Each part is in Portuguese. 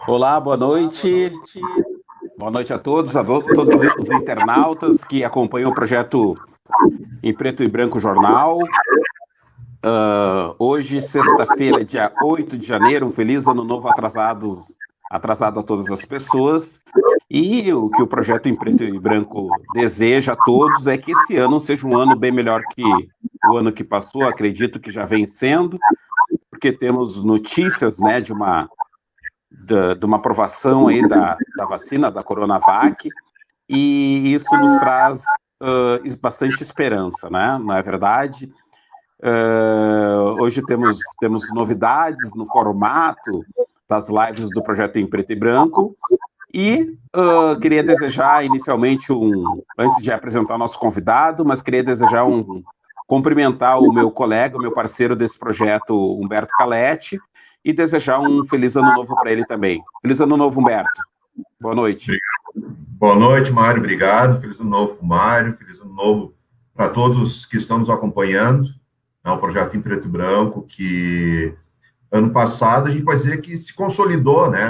Olá, boa noite. Boa noite a todos os internautas que acompanham o projeto Em Preto e Branco Jornal. Hoje, sexta-feira, dia 8 de janeiro, um feliz ano novo atrasado a todas as pessoas. E o que o projeto Em Preto e Branco deseja a todos é que esse ano seja um ano bem melhor que o ano que passou, acredito que já vem sendo, porque temos notícias, né, de uma aprovação aí da vacina, da Coronavac, e isso nos traz bastante esperança, né? Não é verdade? Hoje temos novidades no formato das lives do Projeto Em Preto e Branco, e queria desejar inicialmente antes de apresentar o nosso convidado, mas queria cumprimentar o meu colega, o meu parceiro desse projeto, Humberto Caletti, e desejar um feliz ano novo para ele também. Feliz ano novo, Humberto. Boa noite. Boa noite, Mário. Obrigado. Feliz ano novo para o Mário. Feliz ano novo para todos que estão nos acompanhando. É um projeto Em Preto e Branco que, ano passado, a gente pode dizer que se consolidou, né,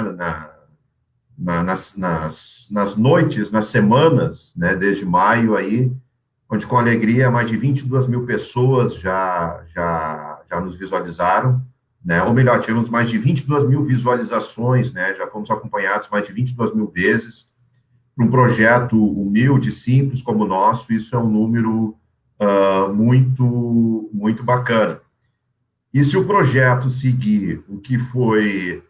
nas noites, nas semanas, né, desde maio aí, onde com alegria mais de 22 mil pessoas já nos visualizaram, né, ou melhor, tivemos mais de 22 mil visualizações, né, já fomos acompanhados mais de 22 mil vezes. Para um projeto humilde, simples como o nosso, isso é um número muito bacana. E se o projeto seguir o que foi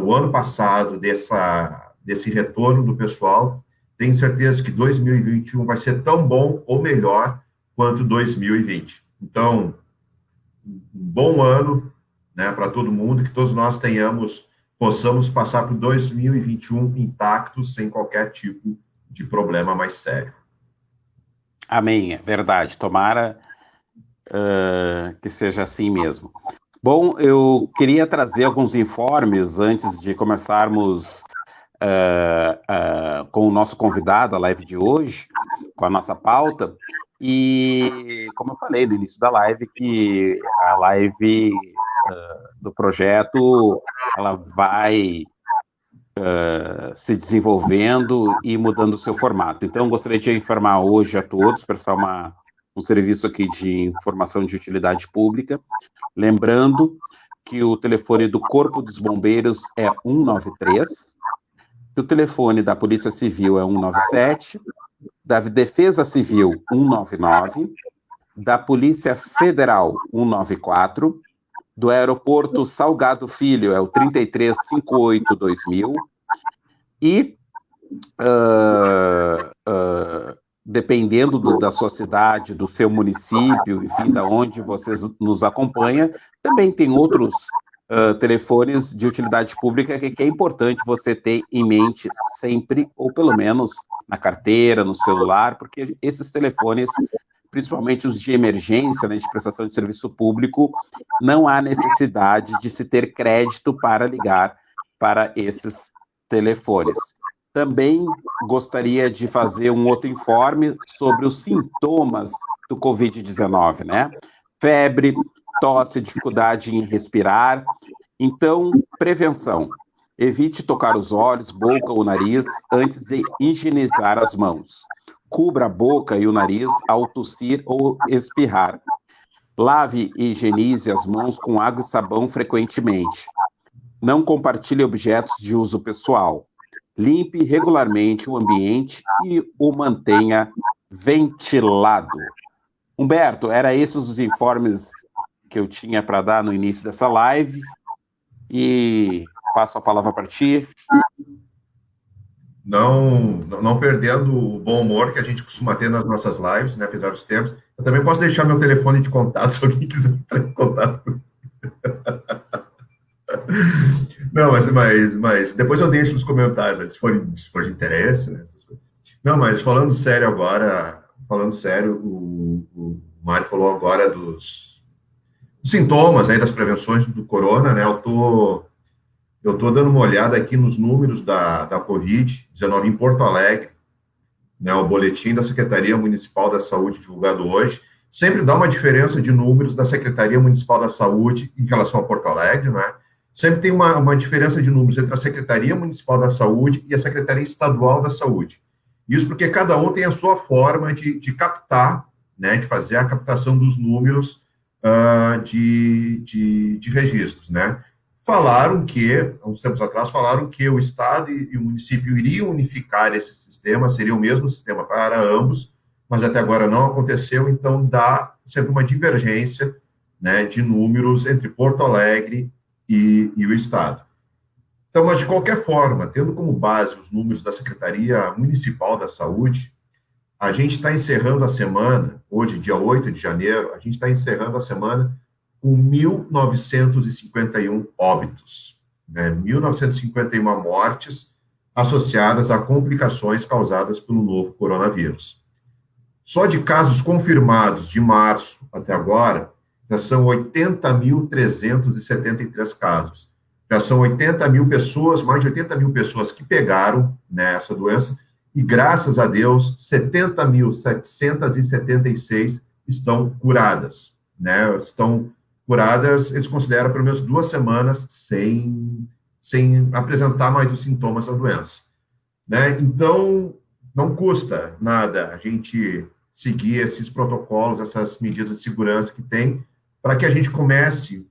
o ano passado desse retorno do pessoal, tenho certeza que 2021 vai ser tão bom ou melhor quanto 2020. Então, um bom ano, né, para todo mundo, que todos nós possamos passar por 2021 intactos, sem qualquer tipo de problema mais sério. Amém, é verdade. Tomara que seja assim mesmo. Bom, eu queria trazer alguns informes antes de começarmos com o nosso convidado, a live de hoje, com a nossa pauta. E, como eu falei no início da live, que a live do projeto ela vai se desenvolvendo e mudando o seu formato. Então, gostaria de informar hoje a todos, prestar um serviço aqui de informação de utilidade pública, lembrando que o telefone do Corpo dos Bombeiros é 193, que o telefone da Polícia Civil é 197, da Defesa Civil 199, da Polícia Federal 194, do Aeroporto Salgado Filho é o 3358-2000, e dependendo da sua cidade, do seu município, enfim, da onde vocês nos acompanham, também tem outros telefones de utilidade pública que é importante você ter em mente sempre, ou pelo menos na carteira, no celular, porque esses telefones, principalmente os de emergência, né, de prestação de serviço público, não há necessidade de se ter crédito para ligar para esses telefones. Também gostaria de fazer um outro informe sobre os sintomas do Covid-19, né? Febre, tosse, dificuldade em respirar. Então, prevenção. Evite tocar os olhos, boca ou nariz antes de higienizar as mãos. Cubra a boca e o nariz ao tossir ou espirrar. Lave e higienize as mãos com água e sabão frequentemente. Não compartilhe objetos de uso pessoal. Limpe regularmente o ambiente e o mantenha ventilado. Humberto, eram esses os informes que eu tinha para dar no início dessa live, e passo a palavra para ti. Não perdendo o bom humor que a gente costuma ter nas nossas lives, né, apesar dos tempos. Eu também posso deixar meu telefone de contato, se alguém quiser entrar em contato. Não, mas depois eu deixo nos comentários, né, se for de interesse, né, essas coisas. Não, mas falando sério agora, o Mário falou agora dos sintomas aí das prevenções do corona, né? Eu tô dando uma olhada aqui nos números da Covid-19 em Porto Alegre, né? O boletim da Secretaria Municipal da Saúde divulgado hoje sempre dá uma diferença de números da Secretaria Municipal da Saúde em relação a Porto Alegre, né? sempre tem uma diferença de números entre a Secretaria Municipal da Saúde e a Secretaria Estadual da Saúde. Isso porque cada um tem a sua forma de captar, né, de fazer a captação dos números de registros, né? Falaram que, há uns tempos atrás, falaram que o Estado e o município iriam unificar esse sistema, seria o mesmo sistema para ambos, mas até agora não aconteceu, então dá sempre uma divergência, né, de números entre Porto Alegre e o Estado. Então, mas de qualquer forma, tendo como base os números da Secretaria Municipal da Saúde, a gente está encerrando a semana, hoje, dia 8 de janeiro, a gente está encerrando a semana com 1.951 óbitos, né? 1.951 mortes associadas a complicações causadas pelo novo coronavírus. Só de casos confirmados de março até agora, já são 80.373 casos. Já são 80 mil pessoas, mais de 80 mil pessoas que pegaram, né, essa doença, e graças a Deus, 70.776 estão curadas, né? Estão curadas, eles consideram pelo menos 2 semanas sem apresentar mais os sintomas da doença, né? Então, não custa nada a gente seguir esses protocolos, essas medidas de segurança que tem, para que a gente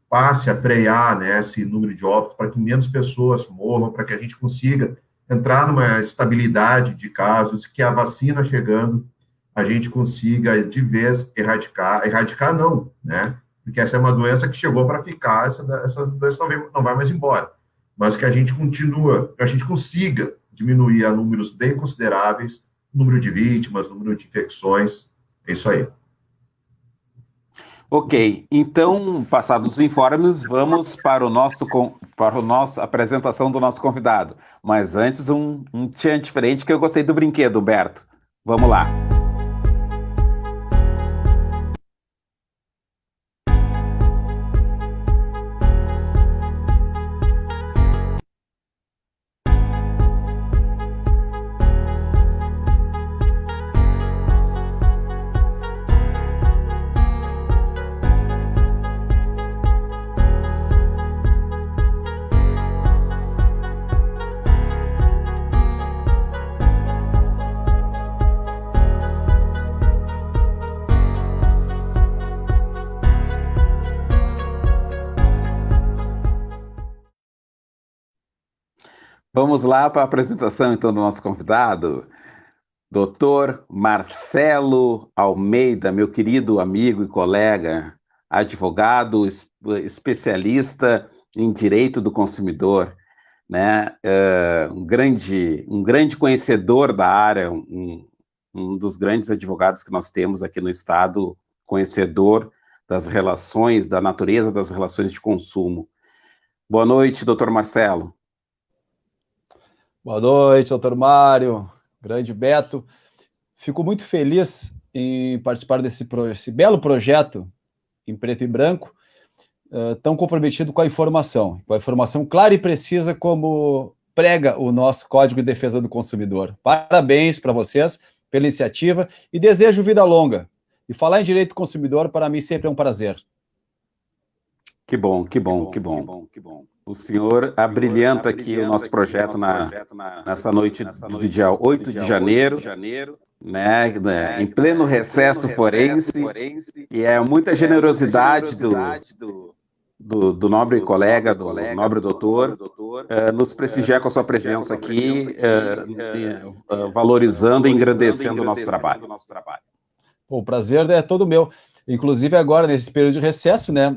passe a frear, né, esse número de óbitos, para que menos pessoas morram, para que a gente consiga entrar numa estabilidade de casos, que a vacina chegando, a gente consiga de vez erradicar não, né, porque essa é uma doença que chegou para ficar, essa doença não vai mais embora, mas que a gente consiga diminuir a números bem consideráveis, número de vítimas, número de infecções, é isso aí. Ok, então, passados os informes, vamos para a nossa apresentação do nosso convidado. Mas antes, um tchan diferente, que eu gostei do brinquedo, Humberto. Vamos lá. Vamos lá para a apresentação, então, do nosso convidado, Dr. Marcelo Almeida, meu querido amigo e colega, advogado, especialista em direito do consumidor, né? Um grande conhecedor da área, um dos grandes advogados que nós temos aqui no estado, conhecedor das relações, da natureza das relações de consumo. Boa noite, doutor Marcelo. Boa noite, doutor Mário, grande Beto. Fico muito feliz em participar desse belo projeto em preto e branco, tão comprometido com a informação clara e precisa, como prega o nosso Código de Defesa do Consumidor. Parabéns para vocês pela iniciativa e desejo vida longa. E falar em direito do consumidor, para mim, sempre é um prazer. Que bom. O senhor abrilhanta aqui o nosso projeto nessa noite do dia 8 de janeiro, né, em pleno recesso forense, e é muita generosidade do nobre colega, do nobre doutor, nos prestigiar com a sua presença aqui, valorizando e engrandecendo o nosso trabalho. Pô, o prazer é todo meu. Inclusive agora, nesse período de recesso, né,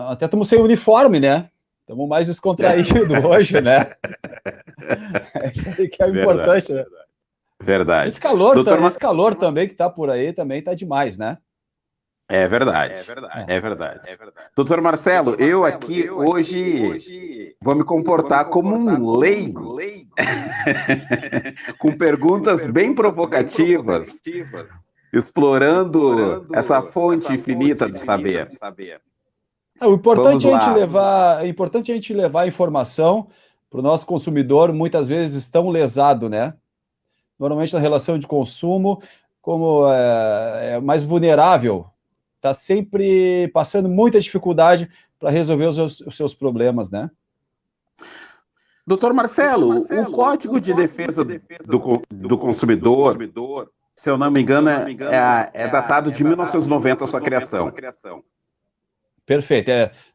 até estamos sem uniforme, né? Estamos mais descontraídos hoje, né? Isso aí que é importante, né? Verdade. Esse calor também que está por aí também está demais, né? É verdade. Doutor Marcelo, eu aqui hoje vou me comportar como um leigo, com perguntas bem provocativas, explorando essa fonte infinita do saber. O importante é a gente levar a informação para o nosso consumidor, muitas vezes tão lesado, né? Normalmente na relação de consumo, como é mais vulnerável, está sempre passando muita dificuldade para resolver os seus problemas, né? Doutor Marcelo, o Código de Defesa do Consumidor, se eu não me engano, é datado de 1990 a sua criação. Perfeito.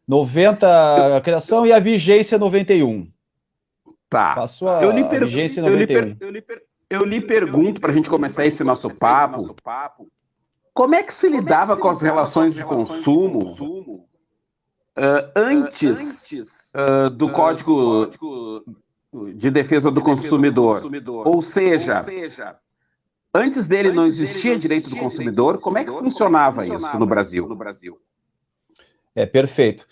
90 a criação e a vigência 91. Tá. Passou a vigência 91. Eu lhe pergunto, para a gente começar esse nosso papo, como é que se lidava com as relações de consumo antes do Código de Defesa do Consumidor? Ou seja, antes dele não existia direito do consumidor, como é que funcionava isso no Brasil? Perfeito.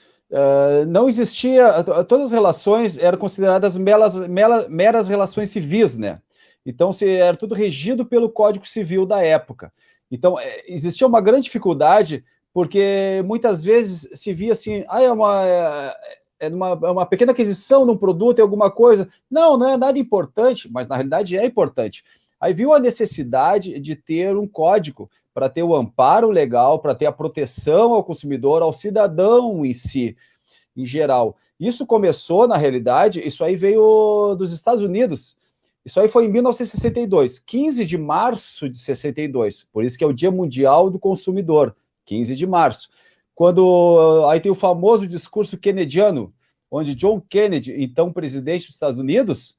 Não existia, todas as relações eram consideradas meras relações civis, né? Então, era tudo regido pelo Código Civil da época. Então, existia uma grande dificuldade, porque muitas vezes se via assim, é uma pequena aquisição de um produto, é alguma coisa. Não é nada importante, mas na realidade é importante. Aí viu a necessidade de ter um código para ter o amparo legal, para ter a proteção ao consumidor, ao cidadão em si, em geral. Isso começou, na realidade, isso aí veio dos Estados Unidos. Isso aí foi em 1962, 15 de março de 62, por isso que é o Dia Mundial do Consumidor, 15 de março. Quando aí tem o famoso discurso kennediano, onde John Kennedy, então presidente dos Estados Unidos,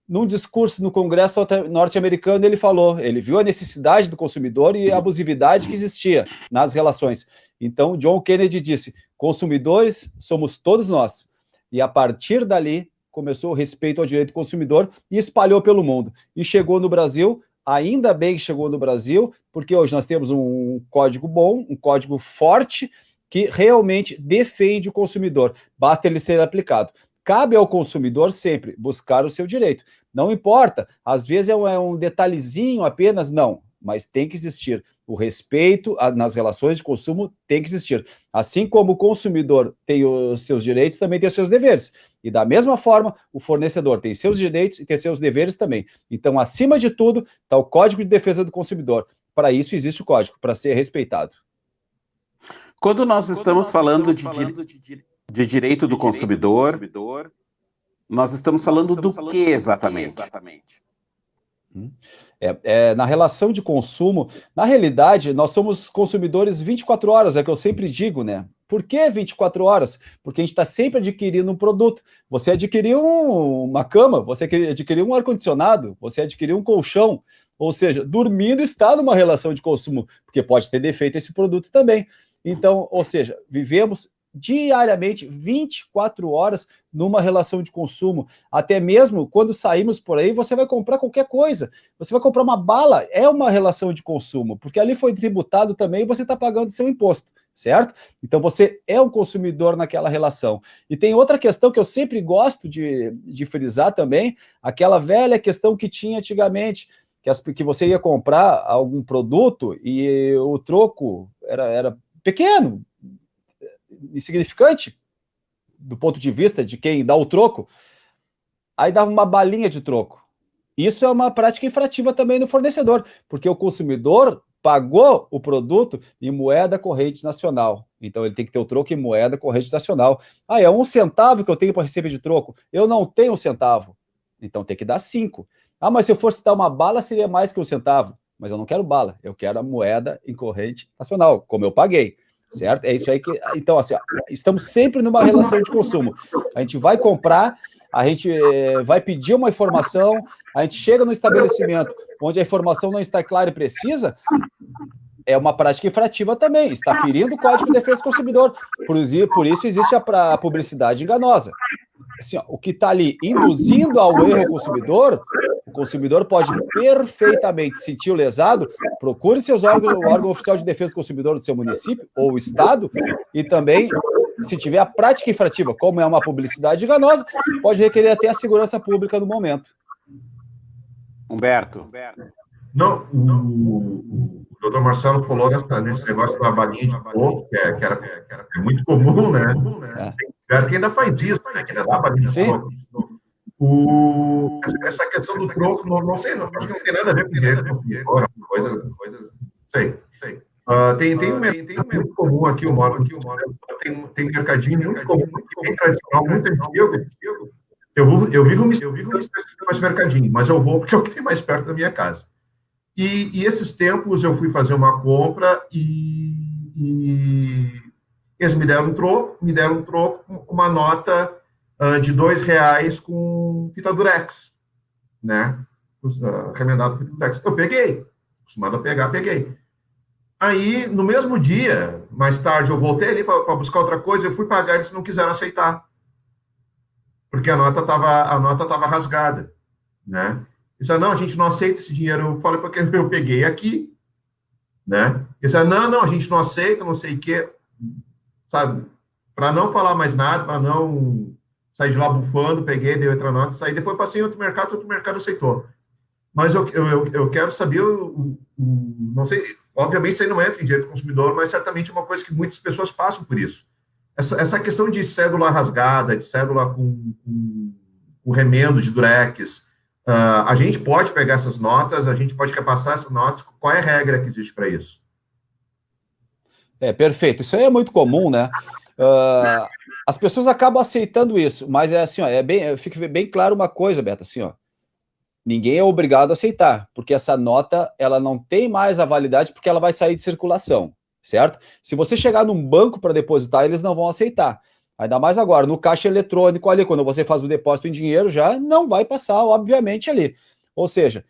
num discurso no Congresso norte-americano, ele viu a necessidade do consumidor e a abusividade que existia nas relações. Então, John Kennedy disse, consumidores somos todos nós. E a partir dali, começou o respeito ao direito do consumidor e espalhou pelo mundo. E chegou no Brasil, ainda bem que chegou no Brasil, porque hoje nós temos um código bom, um código forte, que realmente defende o consumidor. Basta ele ser aplicado. Cabe ao consumidor sempre buscar o seu direito. Não importa, às vezes é um detalhezinho apenas, não, mas tem que existir. O respeito nas relações de consumo tem que existir. Assim como o consumidor tem os seus direitos, também tem os seus deveres. E da mesma forma, o fornecedor tem seus direitos e tem seus deveres também. Então, acima de tudo, está o Código de Defesa do Consumidor. Para isso existe o código, para ser respeitado. Quando nós estamos falando de direito do consumidor, nós estamos falando do que exatamente? Na relação de consumo, na realidade, nós somos consumidores 24 horas, é o que eu sempre digo, né? Por que 24 horas? Porque a gente está sempre adquirindo um produto. Você adquiriu uma cama, você adquiriu um ar-condicionado, você adquiriu um colchão, ou seja, dormindo está numa relação de consumo, porque pode ter defeito esse produto também. Então, ou seja, vivemos diariamente 24 horas numa relação de consumo. Até mesmo quando saímos por aí, você vai comprar qualquer coisa. Você vai comprar uma bala, é uma relação de consumo, porque ali foi tributado também e você está pagando seu imposto, certo? Então você é um consumidor naquela relação. E tem outra questão que eu sempre gosto de frisar também, aquela velha questão que tinha antigamente, que você ia comprar algum produto e o troco era pequeno, insignificante, do ponto de vista de quem dá o troco, aí dava uma balinha de troco. Isso é uma prática infrativa também no fornecedor, porque o consumidor pagou o produto em moeda corrente nacional. Então, ele tem que ter o troco em moeda corrente nacional. É 1 centavo que eu tenho para receber de troco. Eu não tenho 1 centavo. Então, tem que dar 5. Mas se eu fosse dar uma bala, seria mais que 1 centavo. Mas eu não quero bala, eu quero a moeda em corrente nacional, como eu paguei. Certo? É isso aí que... Então, assim, estamos sempre numa relação de consumo. A gente vai comprar, a gente vai pedir uma informação, a gente chega no estabelecimento onde a informação não está clara e precisa, é uma prática infrativa também, está ferindo o Código de Defesa do Consumidor. Por isso existe a publicidade enganosa. Assim, o que está ali induzindo ao erro ao consumidor, o consumidor pode perfeitamente se sentir lesado, procure seus órgãos, o órgão oficial de defesa do consumidor do seu município ou estado, e também, se tiver a prática infrativa, como é uma publicidade enganosa, pode requerer até a segurança pública no momento. Humberto. Não, o doutor Marcelo falou nesse negócio da balinha de troco, que é muito comum, né? Tem cara que ainda faz isso, né? Que ainda dá balinha de troco. Essa questão do troco, não sei, acho que não tem nada a ver com direito do consumidor, coisa, sei. Tem um mercado muito comum aqui, tem um mercadinho muito comum, muito bem tradicional, muito antigo, Eu vivo mais mercadinho, mas eu vou porque é o que tem mais perto da minha casa. E esses tempos eu fui fazer uma compra e eles me deram um troco com uma nota de R$ 2 com fita durex, né? Remendado com fita durex. Eu peguei, acostumado a pegar, peguei. Aí, no mesmo dia, mais tarde, eu voltei ali para buscar outra coisa, eu fui pagar e eles não quiseram aceitar, porque a nota tava rasgada, né? Eles disseram, não, a gente não aceita esse dinheiro. Eu falei, porque eu peguei aqui, né? Eles disseram, não, a gente não aceita, não sei o quê, sabe? Para não falar mais nada, para não sair de lá bufando, peguei, dei outra nota, saí, depois passei em outro mercado aceitou. Mas eu quero saber, não sei, obviamente isso aí não entra em direito do consumidor, mas certamente é uma coisa que muitas pessoas passam por isso. Essa questão de cédula rasgada, de cédula com remendo de durex, a gente pode pegar essas notas, a gente pode repassar essas notas, qual é a regra que existe para isso? Perfeito. Isso aí é muito comum, né? As pessoas acabam aceitando isso, mas é assim, ó, fica bem claro uma coisa, Beto, assim, ó, ninguém é obrigado a aceitar, porque essa nota, ela não tem mais a validade porque ela vai sair de circulação, certo? Se você chegar num banco para depositar, eles não vão aceitar. Ainda mais agora, no caixa eletrônico ali, quando você faz o depósito em dinheiro, já não vai passar, obviamente, ali. Ou seja,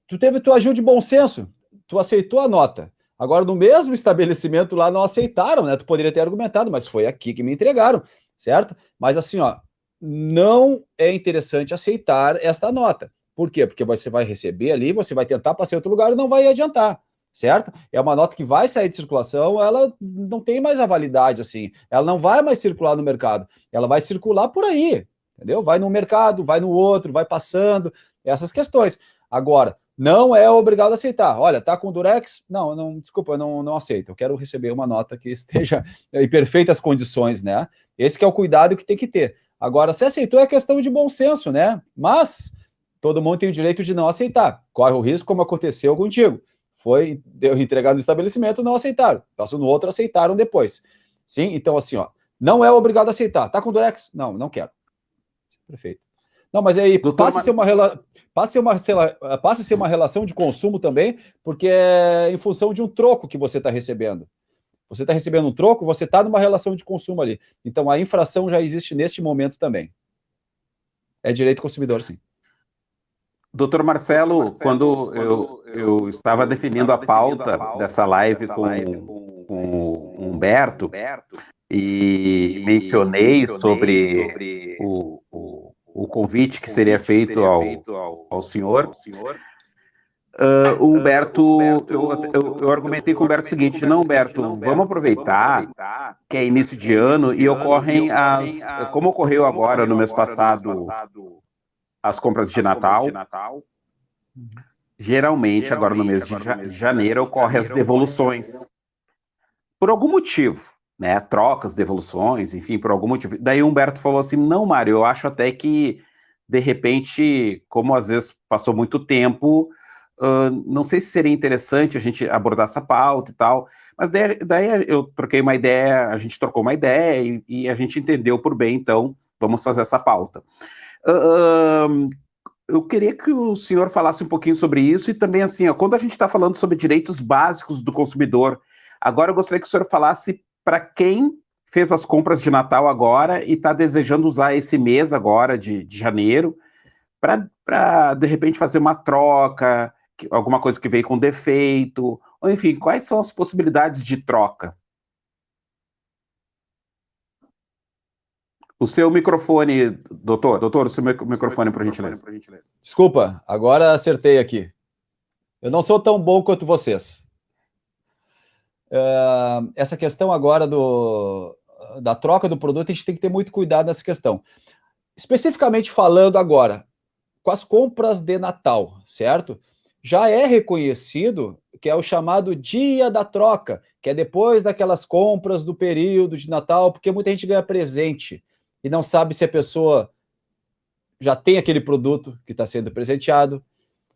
tu agiu de bom senso, tu aceitou a nota. Agora, no mesmo estabelecimento lá, não aceitaram, né? Tu poderia ter argumentado, mas foi aqui que me entregaram, certo? Mas assim, ó, não é interessante aceitar esta nota. Por quê? Porque você vai receber ali, você vai tentar passar em outro lugar e não vai adiantar, certo? É uma nota que vai sair de circulação, ela não tem mais a validade, assim. Ela não vai mais circular no mercado. Ela vai circular por aí, entendeu? Vai no mercado, vai no outro, vai passando, essas questões. Agora, não é obrigado a aceitar. Olha, tá com durex? Não, desculpa, eu não aceito. Eu quero receber uma nota que esteja em perfeitas condições, né? Esse que é o cuidado que tem que ter. Agora, se aceitou é questão de bom senso, né? Mas todo mundo tem o direito de não aceitar. Corre o risco, como aconteceu contigo. Deu entregar no estabelecimento, não aceitaram. Passou no outro, aceitaram depois. Sim, então assim, ó, não é obrigado a aceitar. Tá com durex? Não quero. Perfeito. Não, mas aí passa a ser uma relação de consumo também, porque é em função de um troco que você está recebendo. Você está recebendo um troco, você está numa relação de consumo ali. Então a infração já existe neste momento também. É direito do consumidor, sim. Doutor Marcelo, quando eu estava definindo a pauta dessa live com o Humberto e mencionei sobre o convite que seria feito ao senhor, o Humberto, eu argumentei com o Humberto o seguinte, não, Humberto, vamos aproveitar que é início de ano e ocorrem como ocorreu agora no mês passado, as compras de Natal. Geralmente, agora no mês de janeiro, ocorrem as devoluções. Por algum motivo, né? Trocas, devoluções, enfim, por algum motivo. Daí o Humberto falou assim, não, Mário, eu acho até que, de repente, como às vezes passou muito tempo, não sei se seria interessante a gente abordar essa pauta e tal, mas daí eu troquei uma ideia, a gente trocou uma ideia e a gente entendeu por bem, então vamos fazer essa pauta. Eu queria que o senhor falasse um pouquinho sobre isso e também, assim, ó, quando a gente está falando sobre direitos básicos do consumidor, agora eu gostaria que o senhor falasse para quem fez as compras de Natal agora e está desejando usar esse mês agora de janeiro para, de repente, fazer uma troca, alguma coisa que veio com defeito, ou enfim, quais são as possibilidades de troca? O seu microfone, doutor, o seu microfone, por gentileza. Desculpa, agora acertei aqui. Eu não sou tão bom quanto vocês. Essa questão agora da troca do produto, a gente tem que ter muito cuidado nessa questão. Especificamente falando agora, com as compras de Natal, certo? Já é reconhecido que é o chamado dia da troca, que é depois daquelas compras do período de Natal, porque muita gente ganha presente e não sabe se a pessoa já tem aquele produto que está sendo presenteado,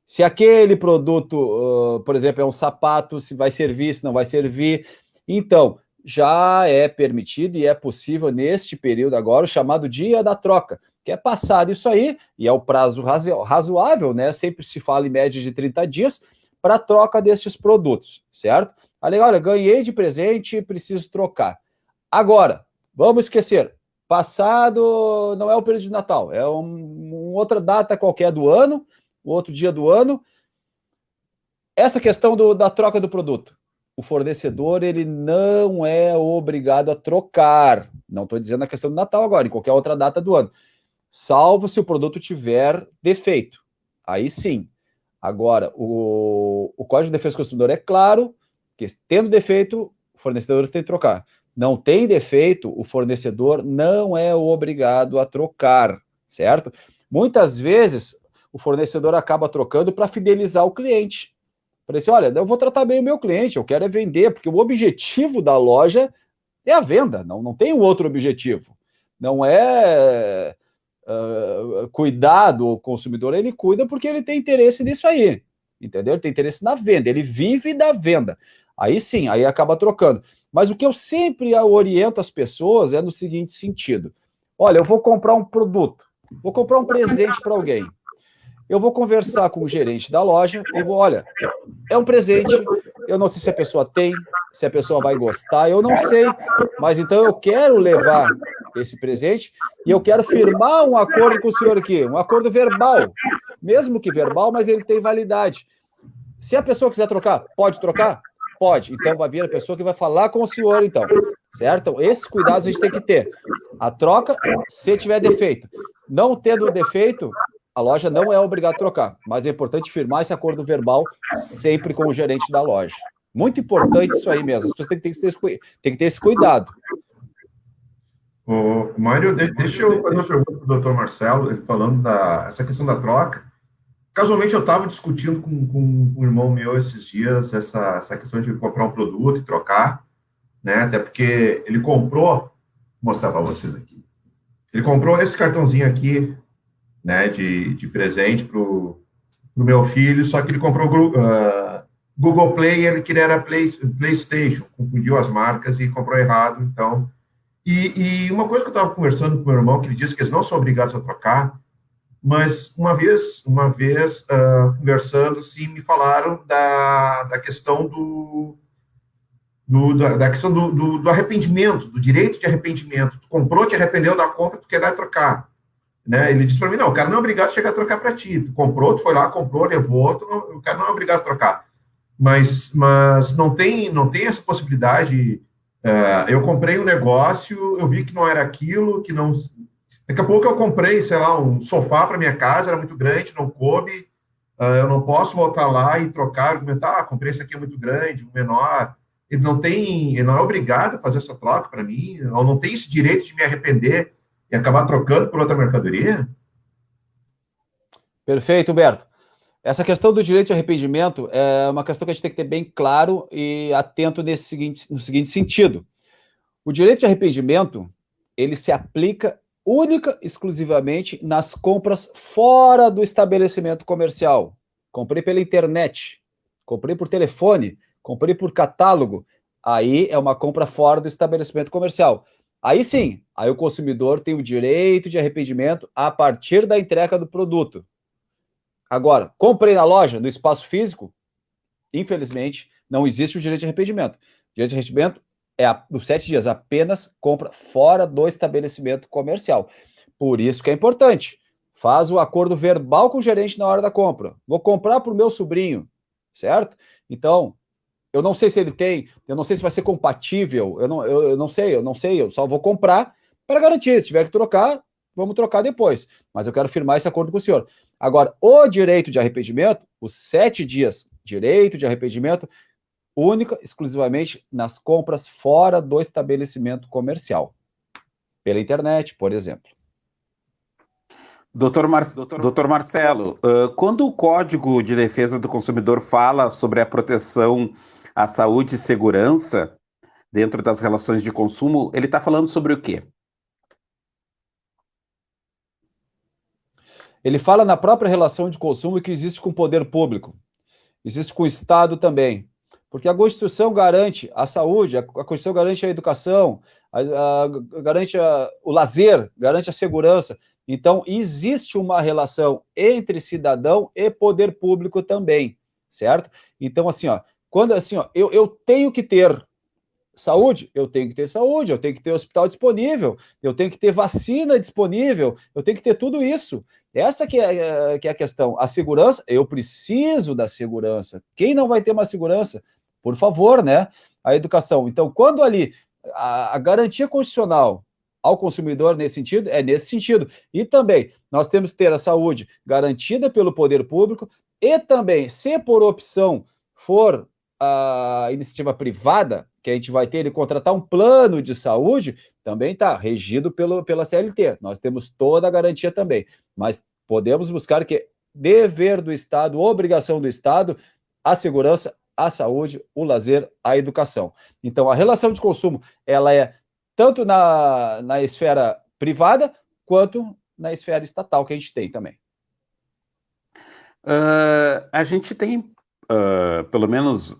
se aquele produto, por exemplo, é um sapato, se vai servir, se não vai servir. Então, já é permitido e é possível neste período agora o chamado dia da troca, que é passado isso aí, e é o prazo razoável, né? Sempre se fala em média de 30 dias para a troca destes produtos, certo? Aí, olha, ganhei de presente, preciso trocar. Agora, vamos esquecer, passado não é o período de Natal, é uma outra data qualquer do ano, outro dia do ano. Essa questão da troca do produto. O fornecedor, ele não é obrigado a trocar. Não estou dizendo a questão do Natal agora, em qualquer outra data do ano. Salvo se o produto tiver defeito. Aí sim. Agora, o Código de Defesa do Consumidor é claro que, tendo defeito, o fornecedor tem que trocar. Não tem defeito, o fornecedor não é obrigado a trocar, certo? Muitas vezes, o fornecedor acaba trocando para fidelizar o cliente. Falei assim, olha, eu vou tratar bem o meu cliente, eu quero é vender, porque o objetivo da loja é a venda, não tem um outro objetivo. Não é cuidar do consumidor, ele cuida porque ele tem interesse nisso aí, entendeu? Ele tem interesse na venda, ele vive da venda. Aí sim, aí acaba trocando. Mas o que eu sempre oriento as pessoas é no seguinte sentido. Olha, eu vou comprar um produto, vou comprar um presente para alguém. Eu vou conversar com o gerente da loja e vou, olha, é um presente, eu não sei se a pessoa tem, se a pessoa vai gostar, eu não sei, mas então eu quero levar esse presente e eu quero firmar um acordo com o senhor aqui, um acordo verbal, mesmo que verbal, mas ele tem validade. Se a pessoa quiser trocar, pode trocar? Pode. Então vai vir a pessoa que vai falar com o senhor, então, certo? Então, esses cuidados a gente tem que ter. A troca, se tiver defeito. Não tendo defeito, a loja não é obrigada a trocar, mas é importante firmar esse acordo verbal sempre com o gerente da loja. Muito importante isso aí mesmo. As pessoas têm que ter esse cuidado. Mário, deixa eu fazer uma pergunta para o doutor Marcelo, ele falando essa questão da troca. Casualmente, eu estava discutindo com um irmão meu esses dias essa questão de comprar um produto e trocar, né? Até porque ele comprou, vou mostrar para vocês aqui. Ele comprou esse cartãozinho aqui, né, de presente para o meu filho, só que ele comprou Google Play e ele queria era PlayStation, confundiu as marcas e comprou errado, então. E uma coisa que eu estava conversando com o meu irmão, que ele disse que eles não são obrigados a trocar, mas uma vez conversando, assim, me falaram da questão da questão do arrependimento, do direito de arrependimento. Tu comprou, te arrependeu da compra, tu quer dar e trocar. Né? Ele disse para mim, não, o cara não é obrigado a chegar a trocar para ti. Tu comprou, tu foi lá, comprou, levou, o cara não é obrigado a trocar. Mas não tem essa possibilidade. Eu comprei um negócio, eu vi que não era aquilo, que não... Daqui a pouco eu comprei, sei lá, um sofá para minha casa, era muito grande, não coube, eu não posso voltar lá e trocar, argumentar, comprei esse aqui é muito grande, um menor. Ele não é obrigado a fazer essa troca para mim, eu não tenho esse direito de me arrepender e acabar trocando por outra mercadoria? Perfeito, Humberto. Essa questão do direito de arrependimento é uma questão que a gente tem que ter bem claro e atento no seguinte sentido. O direito de arrependimento, ele se aplica única e exclusivamente nas compras fora do estabelecimento comercial. Comprei pela internet, comprei por telefone, comprei por catálogo. Aí é uma compra fora do estabelecimento comercial. Aí sim, aí o consumidor tem o direito de arrependimento a partir da entrega do produto. Agora, comprei na loja, no espaço físico, infelizmente, não existe o direito de arrependimento. O direito de arrependimento é, nos 7 dias, apenas compra fora do estabelecimento comercial. Por isso que é importante. Faz o acordo verbal com o gerente na hora da compra. Vou comprar para o meu sobrinho, certo? Então, eu não sei se ele tem, eu não sei se vai ser compatível, eu não sei, eu só vou comprar para garantir. Se tiver que trocar, vamos trocar depois. Mas eu quero firmar esse acordo com o senhor. Agora, o direito de arrependimento, os 7 dias, direito de arrependimento, única, exclusivamente nas compras fora do estabelecimento comercial. Pela internet, por exemplo. Doutor Marcelo, quando o Código de Defesa do Consumidor fala sobre a proteção à saúde e segurança dentro das relações de consumo, ele está falando sobre o quê? Ele fala na própria relação de consumo que existe com o poder público, existe com o Estado também. Porque a Constituição garante a saúde, a Constituição garante a educação, garante o lazer, garante a segurança. Então, existe uma relação entre cidadão e poder público também, certo? Então, assim, ó, quando assim, ó, eu tenho que ter saúde, eu tenho que ter saúde, eu tenho que ter hospital disponível, eu tenho que ter vacina disponível, eu tenho que ter tudo isso. Essa que é a questão. A segurança, eu preciso da segurança. Quem não vai ter uma segurança? Por favor, né? A educação. Então, quando ali a garantia constitucional ao consumidor nesse sentido, é nesse sentido. E também, nós temos que ter a saúde garantida pelo poder público e também, se por opção for a iniciativa privada, que a gente vai ter, ele contratar um plano de saúde, também está regido pela CLT. Nós temos toda a garantia também. Mas podemos buscar que dever do Estado, obrigação do Estado, a segurança, a saúde, o lazer, a educação. Então, a relação de consumo, ela é tanto na esfera privada, quanto na esfera estatal que a gente tem também. A gente tem, pelo menos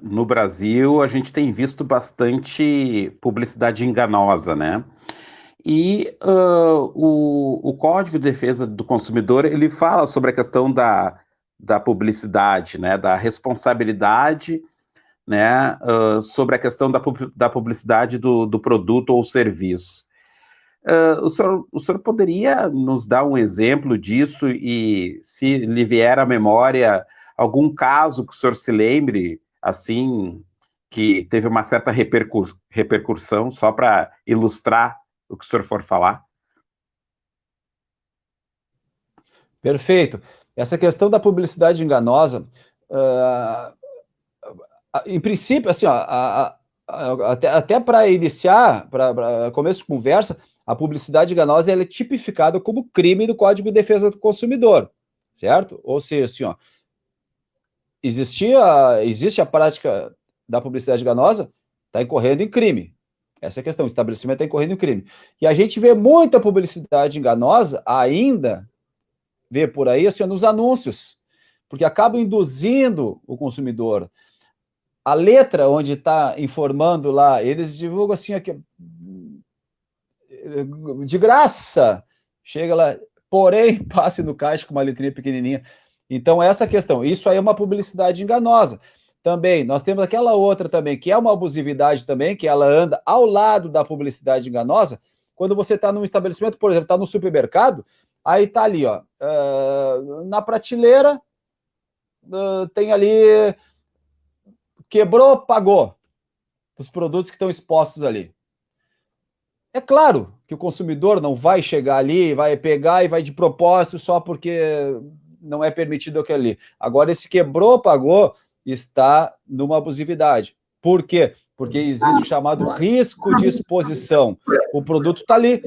no Brasil, a gente tem visto bastante publicidade enganosa, né? E o Código de Defesa do Consumidor, ele fala sobre a questão da publicidade, né? Da responsabilidade, né? Sobre a questão da publicidade do produto ou serviço. O senhor poderia nos dar um exemplo disso e, se lhe vier à memória, algum caso que o senhor se lembre, assim, que teve uma certa repercussão, só para ilustrar o que o senhor for falar? Perfeito. Essa questão da publicidade enganosa, em princípio, assim, ó, até para iniciar, para começo de conversa, a publicidade enganosa ela é tipificada como crime do Código de Defesa do Consumidor, certo? Ou seja, assim, ó, existe a prática da publicidade enganosa, está incorrendo em crime. Essa é a questão, o estabelecimento está incorrendo em crime. E a gente vê muita publicidade enganosa ainda, vê por aí, assim, nos anúncios, porque acaba induzindo o consumidor. A letra onde está informando lá, eles divulgam assim, aqui, de graça, chega lá, porém, passe no caixa com uma letrinha pequenininha. Então, essa questão, isso aí é uma publicidade enganosa. Também, nós temos aquela outra também, que é uma abusividade também, que ela anda ao lado da publicidade enganosa, quando você está num estabelecimento, por exemplo, está no supermercado, aí está ali, ó, na prateleira, tem ali, quebrou, pagou, os produtos que estão expostos ali. É claro que o consumidor não vai chegar ali, vai pegar e vai de propósito só porque não é permitido aquilo ali. Agora, esse quebrou, pagou, está numa abusividade. Por quê? Porque existe o chamado risco de exposição. O produto está ali.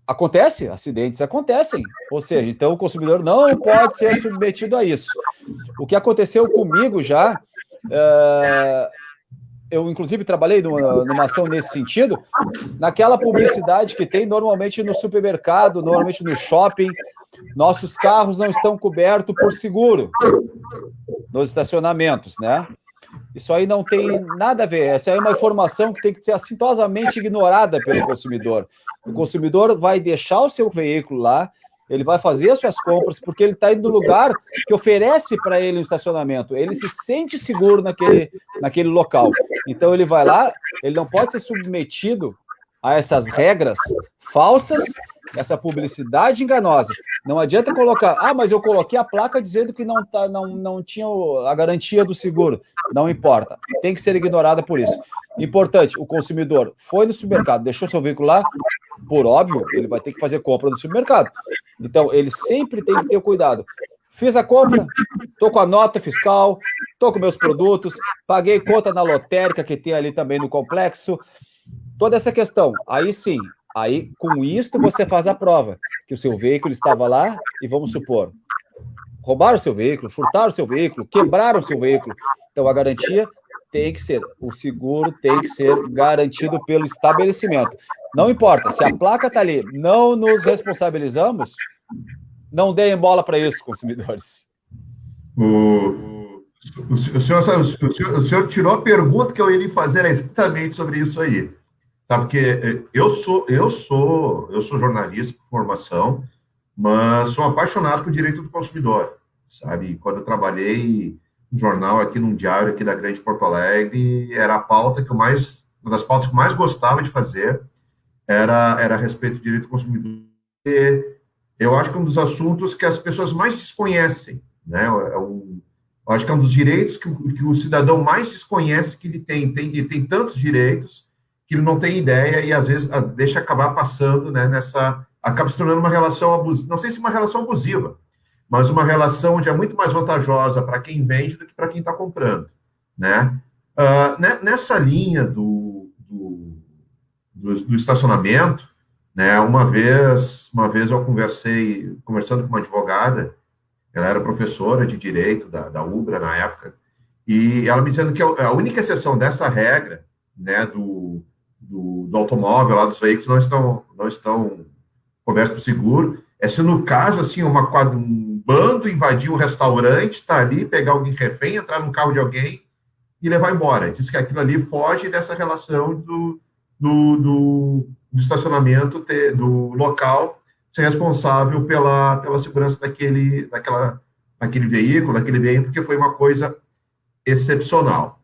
Acontece, acidentes acontecem. Ou seja, então o consumidor não pode ser submetido a isso. O que aconteceu comigo já, eu inclusive trabalhei numa ação nesse sentido, naquela publicidade que tem normalmente no supermercado, normalmente no shopping, nossos carros não estão cobertos por seguro nos estacionamentos, né? Isso aí não tem nada a ver, essa é uma informação que tem que ser assintosamente ignorada pelo consumidor. O consumidor vai deixar o seu veículo lá, ele vai fazer as suas compras, porque ele está indo no lugar que oferece para ele um estacionamento, ele se sente seguro naquele local. Então ele vai lá, ele não pode ser submetido a essas regras falsas, essa publicidade enganosa. Não adianta colocar, mas eu coloquei a placa dizendo que não tinha a garantia do seguro. Não importa, tem que ser ignorada por isso. Importante, o consumidor foi no supermercado, deixou seu veículo lá, por óbvio, ele vai ter que fazer compra no supermercado. Então, ele sempre tem que ter cuidado. Fiz a compra, estou com a nota fiscal, estou com meus produtos, paguei conta na lotérica que tem ali também no complexo, toda essa questão. Aí sim, aí com isso você faz a prova, que o seu veículo estava lá e vamos supor, roubaram o seu veículo, furtaram o seu veículo, quebraram o seu veículo. Então, a garantia tem que ser, o seguro tem que ser garantido pelo estabelecimento. Não importa, se a placa está ali, não nos responsabilizamos, não deem bola para isso, consumidores. O senhor tirou a pergunta que eu ia lhe fazer exatamente sobre isso aí. Tá? Porque eu sou jornalista por formação, mas sou apaixonado por direito do consumidor, sabe? Quando eu trabalhei no jornal aqui, num diário aqui da Grande Porto Alegre, era a pauta que uma das pautas que eu mais gostava de fazer era a respeito do direito do consumidor. Eu acho que é um dos assuntos que as pessoas mais desconhecem, né? Eu acho que é um dos direitos que o cidadão mais desconhece que ele tem. Ele tem tantos direitos que ele não tem ideia e, às vezes, deixa acabar passando, né, acaba se tornando uma relação abusiva. Não sei se uma relação abusiva, mas uma relação onde é muito mais vantajosa para quem vende do que para quem está comprando, né? Nessa linha do estacionamento, né? Uma vez eu conversando com uma advogada, ela era professora de direito da UBRA na época, e ela me dizendo que a única exceção dessa regra, né, do automóvel, lá dos veículos, não estão cobertos por seguro, é se no caso, assim, um bando invadir um restaurante, está ali, pegar alguém refém, entrar no carro de alguém e levar embora. Diz que aquilo ali foge dessa relação do estacionamento, do local, ser responsável pela segurança daquele veículo, porque foi uma coisa excepcional,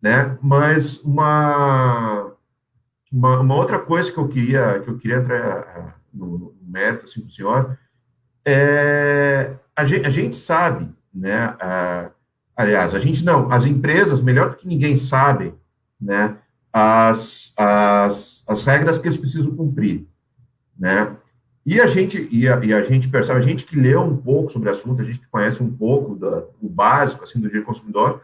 né? Mas uma outra coisa que eu queria entrar no mérito, assim, do senhor, a gente sabe, né? Aliás, a gente não, as empresas, melhor do que ninguém, sabem, né? As regras que eles precisam cumprir, né? E a gente percebe, a gente que leu um pouco sobre o assunto, a gente que conhece um pouco do básico, assim, do direito do consumidor,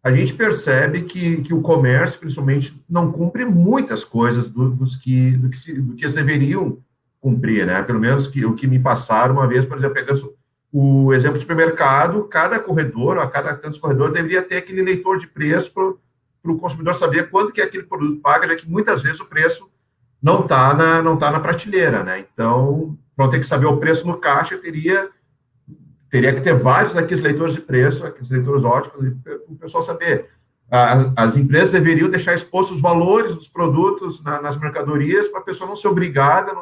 a gente percebe que o comércio, principalmente, não cumpre muitas coisas do que eles deveriam cumprir, né? Pelo menos o que me passaram uma vez, por exemplo, pegando o exemplo do supermercado, cada corredor, a cada tantos corredores, deveria ter aquele leitor de preço para o consumidor saber quanto que aquele produto paga, já que muitas vezes o preço não tá na prateleira, né? Então, para ter que saber o preço no caixa, teria que ter vários daqueles leitores de preço, aqueles leitores óticos, para o pessoal saber. As empresas deveriam deixar expostos os valores dos produtos nas mercadorias, para a pessoa não ser obrigada, não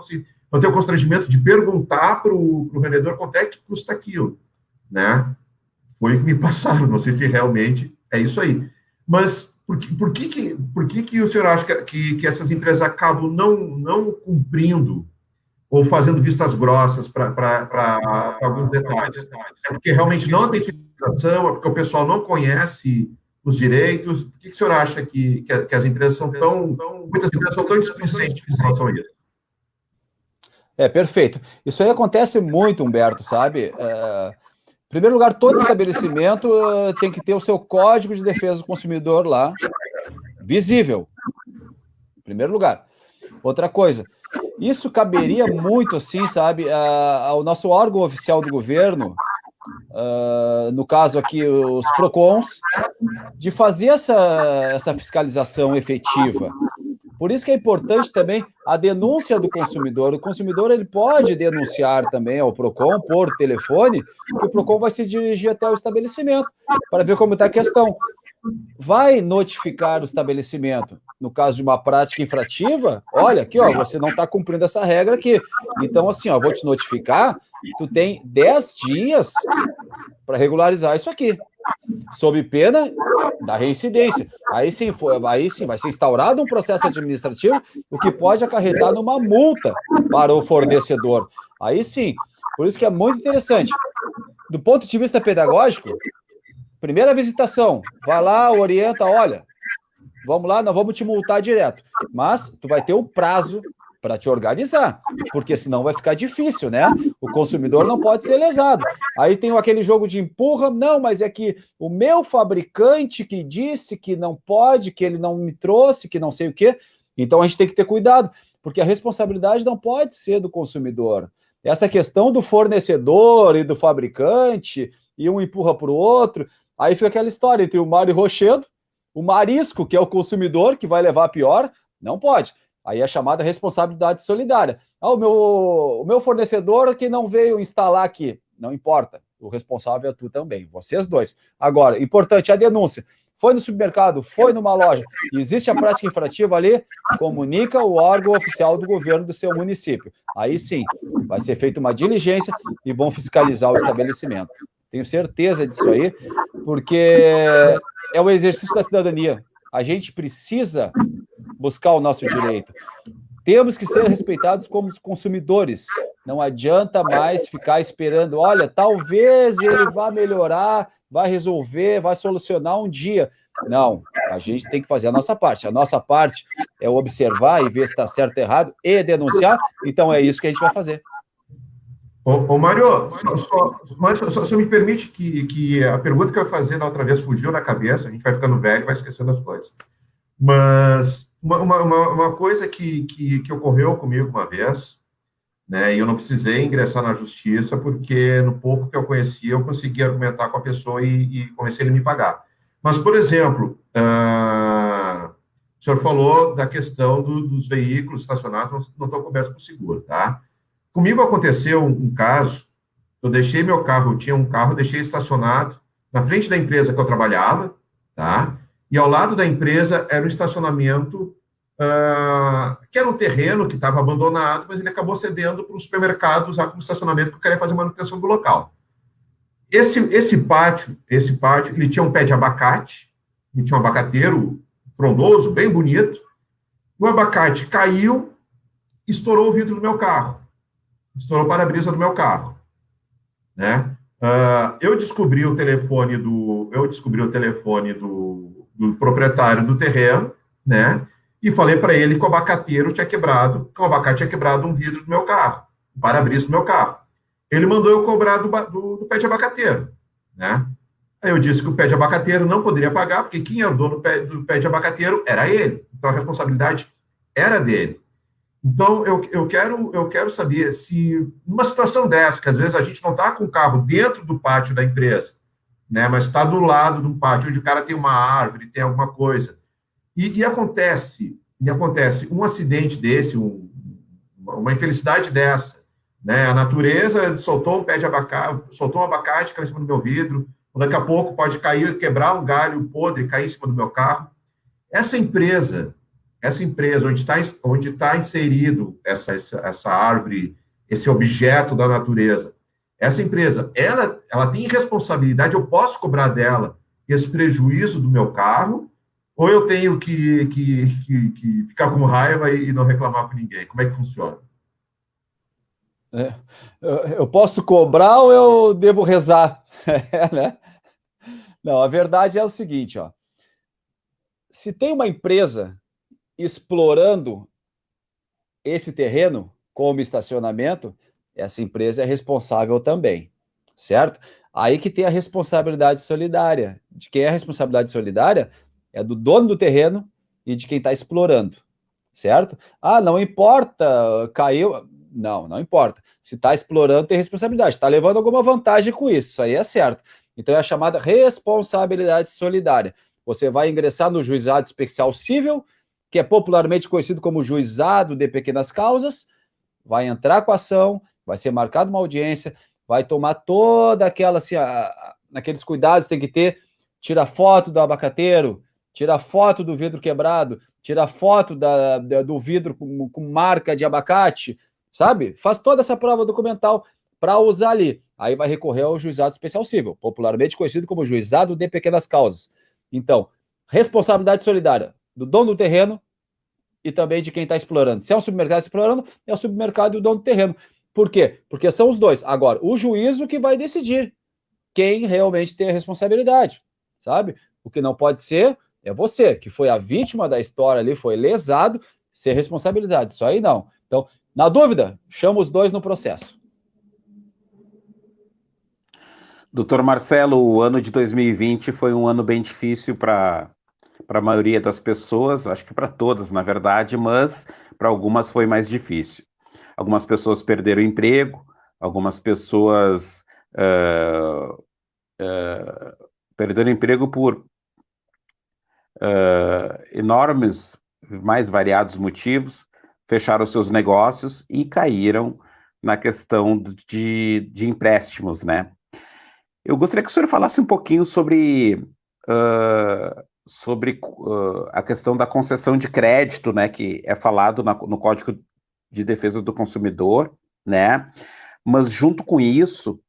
ter o constrangimento de perguntar para o vendedor quanto é que custa aquilo, né? Foi o que me passaram, não sei se realmente é isso aí. Mas por que o senhor acha que essas empresas acabam não cumprindo ou fazendo vistas grossas para alguns detalhes? É porque realmente não tem fiscalização, é porque o pessoal não conhece os direitos? Por que o senhor acha que as empresas são muitas empresas são tão displicentes com relação a isso? Perfeito. Isso aí acontece muito, Humberto, sabe? Em primeiro lugar, todo estabelecimento tem que ter o seu código de defesa do consumidor lá, visível, em primeiro lugar. Outra coisa, isso caberia muito, assim, sabe, ao nosso órgão oficial do governo, no caso aqui, os PROCONs, de fazer essa fiscalização efetiva. Por isso que é importante também a denúncia do consumidor. O consumidor ele pode denunciar também ao PROCON por telefone, que o PROCON vai se dirigir até o estabelecimento para ver como está a questão. Vai notificar o estabelecimento. No caso de uma prática infrativa, olha, aqui, ó, você não está cumprindo essa regra aqui. Então, assim, ó, vou te notificar, tu tem 10 dias para regularizar isso aqui, sob pena da reincidência. Aí sim, vai ser instaurado um processo administrativo, o que pode acarretar numa multa para o fornecedor. Aí sim, por isso que é muito interessante. Do ponto de vista pedagógico, primeira visitação, vai lá, orienta, olha, vamos lá, não vamos te multar direto, mas tu vai ter um prazo para te organizar, porque senão vai ficar difícil, né? O consumidor não pode ser lesado. Aí tem aquele jogo de empurra, não, mas é que o meu fabricante que disse que não pode, que ele não me trouxe, que não sei o quê. Então a gente tem que ter cuidado, porque a responsabilidade não pode ser do consumidor. Essa questão do fornecedor e do fabricante, e um empurra para o outro, aí fica aquela história entre o mar e o rochedo, o marisco, que é o consumidor, que vai levar a pior, não pode. Aí é chamada responsabilidade solidária. O meu fornecedor que não veio instalar aqui, não importa. o responsável é tu também, vocês dois. Agora, importante, a denúncia. Foi no supermercado, foi numa loja, existe a prática infrativa ali, comunica o órgão oficial do governo do seu município. Aí sim, vai ser feita uma diligência e vão fiscalizar o estabelecimento. Tenho certeza disso aí, porque é o exercício da cidadania. A gente precisa buscar o nosso direito. Temos que ser respeitados como consumidores. Não adianta mais ficar esperando, olha, talvez ele vá melhorar, vai resolver, vai solucionar um dia. Não, a gente tem que fazer a nossa parte. A nossa parte é observar e ver se está certo ou errado e denunciar. Então é isso que a gente vai fazer. Mário, só me permite que a pergunta que eu ia fazer da outra vez fugiu da cabeça, a gente vai ficando velho, vai esquecendo as coisas. Mas uma coisa que ocorreu comigo uma vez, né, e eu não precisei ingressar na justiça, porque no pouco que eu conhecia, eu consegui argumentar com a pessoa e convencer ele a me pagar. Mas, por exemplo, o senhor falou da questão dos veículos estacionados não estão cobertos por seguro, tá? Comigo aconteceu um caso, eu deixei meu carro, eu tinha um carro, deixei estacionado na frente da empresa que eu trabalhava, tá? E ao lado da empresa era um estacionamento que era um terreno que estava abandonado, mas ele acabou cedendo para o supermercado usar como estacionamento, que eu queria fazer manutenção do local. Esse pátio, ele tinha um pé de abacate, ele tinha um abacateiro frondoso, bem bonito. O abacate caiu, estourou o vidro do meu carro, estourou o para-brisa do meu carro, né? Eu descobri o telefone do proprietário do terreno, né? E falei para ele que o abacateiro tinha quebrado, que o abacate tinha quebrado um vidro do meu carro, o para-brisa do meu carro. Ele mandou eu cobrar do pé de abacateiro, né? Aí eu disse que o pé de abacateiro não poderia pagar, porque quem era o dono do pé de abacateiro era ele. Então a responsabilidade era dele. Então eu quero saber se, numa situação dessa, que às vezes a gente não está com o carro dentro do pátio da empresa, né? Mas está do lado de um pátio onde o cara tem uma árvore, tem alguma coisa. E acontece um acidente desse, uma infelicidade dessa, né? A natureza soltou um pé de abacate, soltou um abacate, caiu em cima do meu vidro, daqui a pouco pode cair, quebrar um galho podre, cair em cima do meu carro. Essa empresa onde está inserido essa árvore, esse objeto da natureza, essa empresa, ela tem responsabilidade, eu posso cobrar dela esse prejuízo do meu carro, ou eu tenho que ficar com raiva e não reclamar com ninguém? Como é que funciona? Eu posso cobrar ou eu devo rezar? Né? Não, a verdade é o seguinte, ó. Se tem uma empresa explorando esse terreno como estacionamento, essa empresa é responsável também, certo? Aí que tem a responsabilidade solidária. De quem é a responsabilidade solidária? É do dono do terreno e de quem está explorando, certo? Ah, não importa, caiu... Não importa. Se está explorando, tem responsabilidade. Está levando alguma vantagem com isso aí é certo. Então, é a chamada responsabilidade solidária. Você vai ingressar no juizado especial civil, que é popularmente conhecido como juizado de pequenas causas, vai entrar com a ação, vai ser marcada uma audiência, vai tomar toda aquela, assim, aqueles cuidados que tem que ter, tira foto do abacateiro, tira foto do vidro quebrado, tira foto do vidro com marca de abacate, sabe? Faz toda essa prova documental para usar ali. Aí vai recorrer ao juizado especial civil, popularmente conhecido como juizado de pequenas causas. Então, responsabilidade solidária do dono do terreno e também de quem está explorando. Se é um supermercado explorando, é o supermercado e o dono do terreno. Por quê? Porque são os dois. Agora, o juízo que vai decidir quem realmente tem a responsabilidade, sabe? O que não pode ser é você, que foi a vítima da história ali, foi lesado, ser responsabilidade. Isso aí não. Então, na dúvida, chama os dois no processo. Doutor Marcelo, o ano de 2020 foi um ano bem difícil para a maioria das pessoas, acho que para todas, na verdade, mas para algumas foi mais difícil. Algumas pessoas perderam o emprego, algumas pessoas perderam emprego por enormes, mais variados motivos, fecharam seus negócios e caíram na questão de empréstimos, né? Eu gostaria que o senhor falasse um pouquinho sobre a questão da concessão de crédito, né, que é falado no Código de Defesa do Consumidor, né? Mas junto com isso,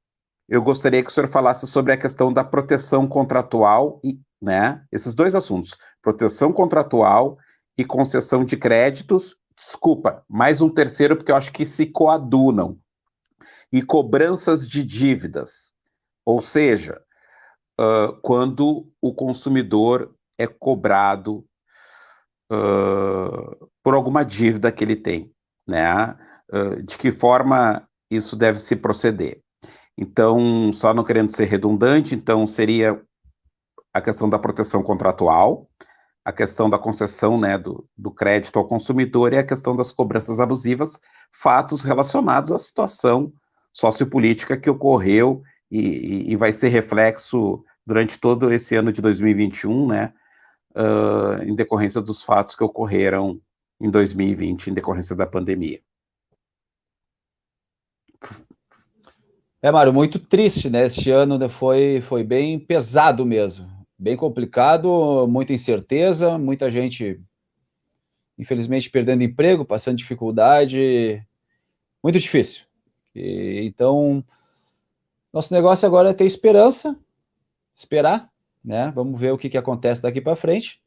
eu gostaria que o senhor falasse sobre a questão da proteção contratual, né? Esses dois assuntos, proteção contratual e concessão de créditos. Desculpa, mais um terceiro, porque eu acho que se coadunam. E cobranças de dívidas. Ou seja, quando o consumidor é cobrado por alguma dívida que ele tem, né? De que forma isso deve se proceder. Então, só não querendo ser redundante, então seria a questão da proteção contratual, a questão da concessão, né, do crédito ao consumidor e a questão das cobranças abusivas, fatos relacionados à situação sociopolítica que ocorreu e vai ser reflexo durante todo esse ano de 2021, né, em decorrência dos fatos que ocorreram em 2020, em decorrência da pandemia. Mário, muito triste, né? Este ano foi bem pesado mesmo, bem complicado, muita incerteza, muita gente, infelizmente, perdendo emprego, passando dificuldade, muito difícil. Então, nosso negócio agora é ter esperança, esperar, né? Vamos ver o que acontece daqui para frente.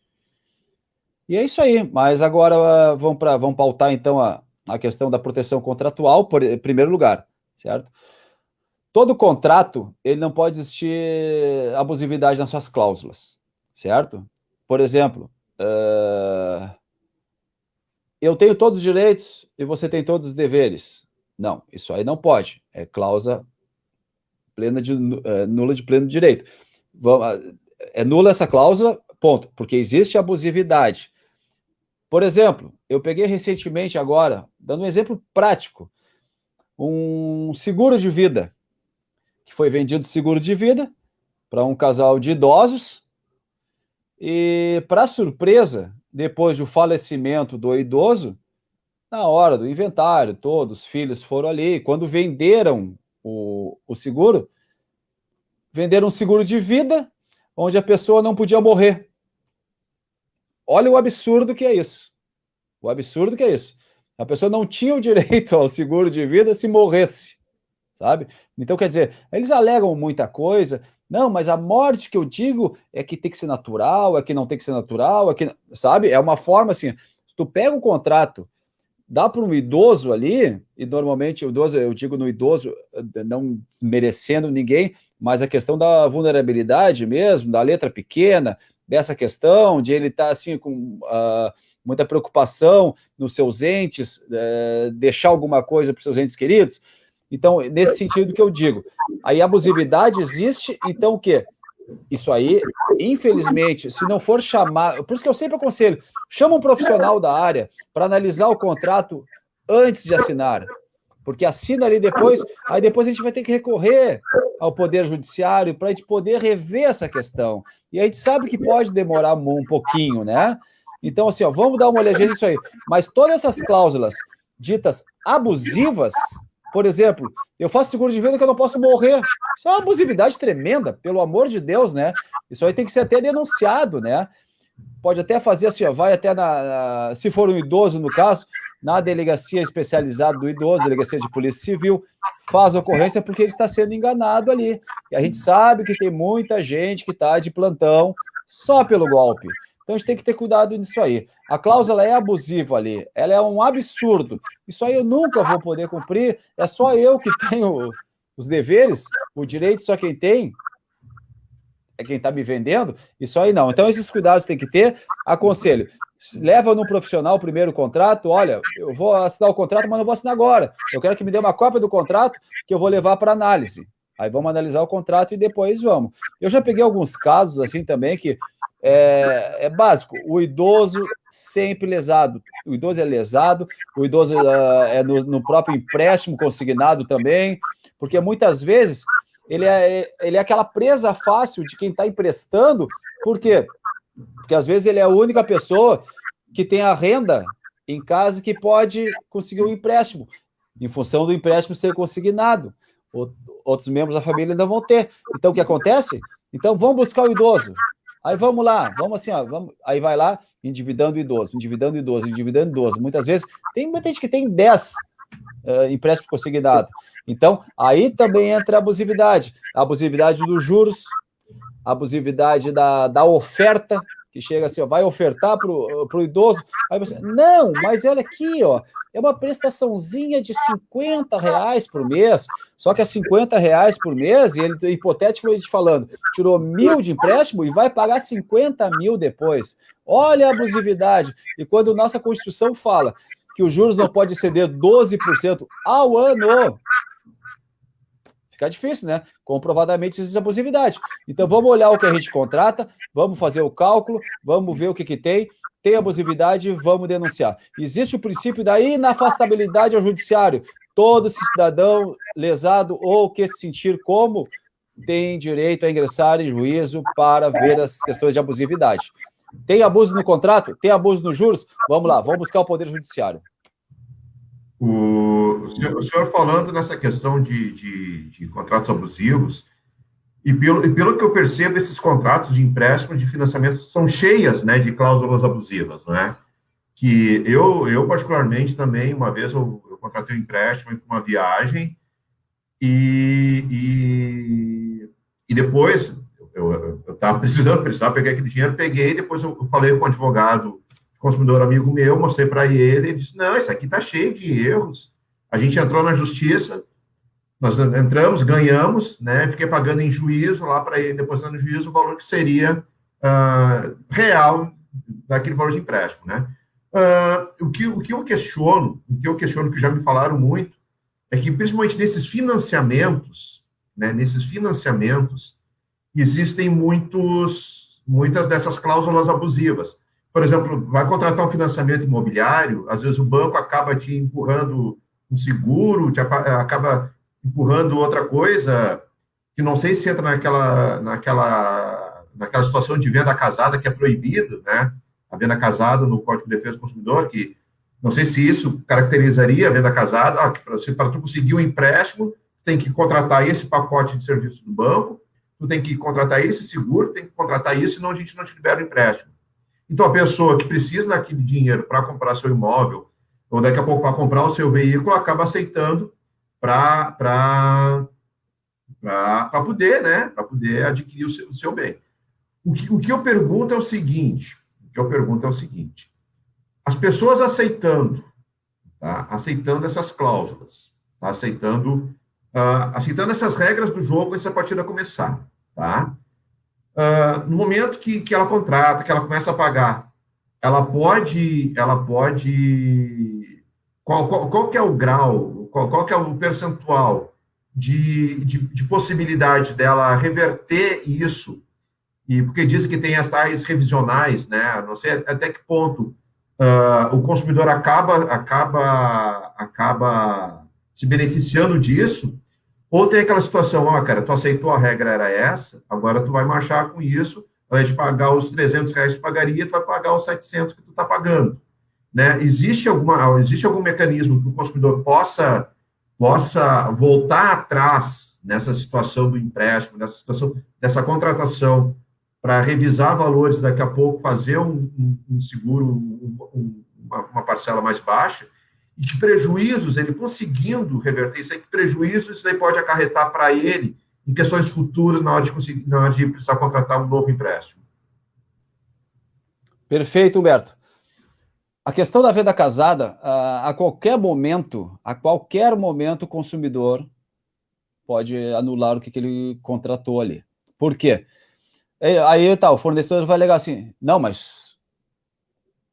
E é isso aí. Mas agora vamos pautar então a questão da proteção contratual, em primeiro lugar, certo? Todo contrato, ele não pode existir abusividade nas suas cláusulas, certo? Por exemplo, eu tenho todos os direitos e você tem todos os deveres. Não, isso aí não pode. É cláusula nula de pleno direito. É nula essa cláusula, ponto, porque existe abusividade. Por exemplo, eu peguei recentemente agora, dando um exemplo prático, um seguro de vida, que foi vendido seguro de vida para um casal de idosos e, para surpresa, depois do falecimento do idoso, na hora do inventário, todos os filhos foram ali, quando venderam o seguro, venderam um seguro de vida onde a pessoa não podia morrer. Olha o absurdo que é isso. O absurdo que é isso. A pessoa não tinha o direito ao seguro de vida se morresse, sabe? Então, quer dizer, eles alegam muita coisa. Não, mas a morte que eu digo é que tem que ser natural, é que não tem que ser natural, é que, sabe? É uma forma assim, se tu pega um contrato, dá para um idoso ali, e normalmente o idoso, eu digo no idoso, não merecendo ninguém, mas a questão da vulnerabilidade mesmo, da letra pequena, dessa questão de ele estar assim com muita preocupação nos seus entes, deixar alguma coisa para os seus entes queridos. Então, nesse sentido que eu digo, aí a abusividade existe, então o quê? Isso aí, infelizmente, se não for chamar, por isso que eu sempre aconselho, chama um profissional da área para analisar o contrato antes de assinar, porque assina ali depois, aí depois a gente vai ter que recorrer ao Poder Judiciário para a gente poder rever essa questão. E a gente sabe que pode demorar um pouquinho, né? Então, assim, ó, vamos dar uma olhadinha nisso aí. Mas todas essas cláusulas ditas abusivas, por exemplo, eu faço seguro de vida que eu não posso morrer. Isso é uma abusividade tremenda, pelo amor de Deus, né? Isso aí tem que ser até denunciado, né? Pode até fazer assim, ó, vai até se for um idoso, no caso, na delegacia especializada do idoso, delegacia de polícia civil, faz a ocorrência porque ele está sendo enganado ali. E a gente sabe que tem muita gente que está de plantão só pelo golpe. Então a gente tem que ter cuidado nisso aí. A cláusula é abusiva ali, ela é um absurdo. Isso aí eu nunca vou poder cumprir, é só eu que tenho os deveres, o direito só quem tem é quem está me vendendo, isso aí não. Então esses cuidados tem que ter. Aconselho, leva no profissional primeiro o contrato, olha, eu vou assinar o contrato, mas não vou assinar agora. Eu quero que me dê uma cópia do contrato que eu vou levar para análise. Aí vamos analisar o contrato e depois vamos. Eu já peguei alguns casos assim também que é básico, o idoso sempre lesado, o idoso é lesado, o idoso é no próprio empréstimo consignado também, porque muitas vezes ele é aquela presa fácil de quem está emprestando, por quê? Porque às vezes ele é a única pessoa que tem a renda em casa que pode conseguir um empréstimo, em função do empréstimo ser consignado. outros membros da família ainda vão ter. Então, o que acontece? Então, vamos buscar o idoso. Aí vamos lá, vamos assim, ó, aí vai lá, endividando o idoso, endividando o idoso, endividando o idoso. Muitas vezes, tem muita gente que tem 10 empréstimo consignado. Então, aí também entra a abusividade dos juros, a abusividade da oferta, que chega assim, ó, vai ofertar para o idoso, aí você, não, mas olha aqui, ó, é uma prestaçãozinha de R$50 por mês, só que é R$50 por mês, e ele, hipoteticamente falando, tirou 1.000 de empréstimo e vai pagar 50 mil depois. Olha a abusividade. E quando nossa Constituição fala que os juros não podem exceder 12% ao ano, fica difícil, né? Comprovadamente existe abusividade. Então, vamos olhar o que a gente contrata, vamos fazer o cálculo, vamos ver o que tem abusividade, vamos denunciar. Existe o princípio da inafastabilidade ao judiciário. Todo cidadão lesado ou que se sentir como tem direito a ingressar em juízo para ver as questões de abusividade. Tem abuso no contrato? Tem abuso nos juros? Vamos lá, vamos buscar o Poder Judiciário. O senhor falando nessa questão de contratos abusivos, e pelo que eu percebo, esses contratos de empréstimo, de financiamento, são cheias, né, de cláusulas abusivas, não é? Que eu particularmente também, uma vez eu contratei um empréstimo para uma viagem e depois eu estava precisava pegar aquele dinheiro, peguei, depois eu falei com um advogado, consumidor amigo meu, mostrei para ele, ele disse, não, isso aqui está cheio de erros. A gente entrou na justiça, nós entramos, ganhamos, né, fiquei pagando em juízo lá para ele, depositando em juízo o valor que seria real daquele valor de empréstimo, né. O que eu questiono, que já me falaram muito, é que principalmente nesses financiamentos, existem muitas dessas cláusulas abusivas. Por exemplo, vai contratar um financiamento imobiliário, às vezes o banco acaba te empurrando um seguro, acaba empurrando outra coisa, que não sei se entra naquela situação de venda casada que é proibida, né? A venda casada no Código de Defesa do Consumidor, que não sei se isso caracterizaria a venda casada, para tu conseguir um empréstimo, tem que contratar esse pacote de serviços do banco, tu tem que contratar esse seguro, tem que contratar isso, senão a gente não te libera o empréstimo. Então, a pessoa que precisa daquele dinheiro para comprar seu imóvel, ou daqui a pouco para comprar o seu veículo, acaba aceitando para poder, né, para poder adquirir o seu bem. O que eu pergunto é o seguinte, as pessoas aceitando essas cláusulas, tá? aceitando essas regras do jogo antes da partida começar, tá? No momento que ela contrata, que ela começa a pagar, ela pode qual que é o grau, qual que é o percentual de possibilidade dela reverter isso, e porque dizem que tem as tais revisionais, né? Não sei até que ponto o consumidor acaba se beneficiando disso, ou tem aquela situação, cara, tu aceitou a regra, era essa, agora tu vai marchar com isso, ao invés de pagar os R$300 que tu pagaria, tu vai pagar os 700 que tu está pagando, né? Existe algum mecanismo que o consumidor possa voltar atrás nessa situação do empréstimo, nessa situação dessa contratação, para revisar valores, daqui a pouco fazer um seguro, uma parcela mais baixa, e que prejuízos, ele conseguindo reverter isso aí, que prejuízos isso aí pode acarretar para ele em questões futuras na hora de precisar contratar um novo empréstimo. Perfeito, Humberto. A questão da venda casada, a qualquer momento, o consumidor pode anular o que ele contratou ali. Por quê? Aí o fornecedor vai alegar assim, não, mas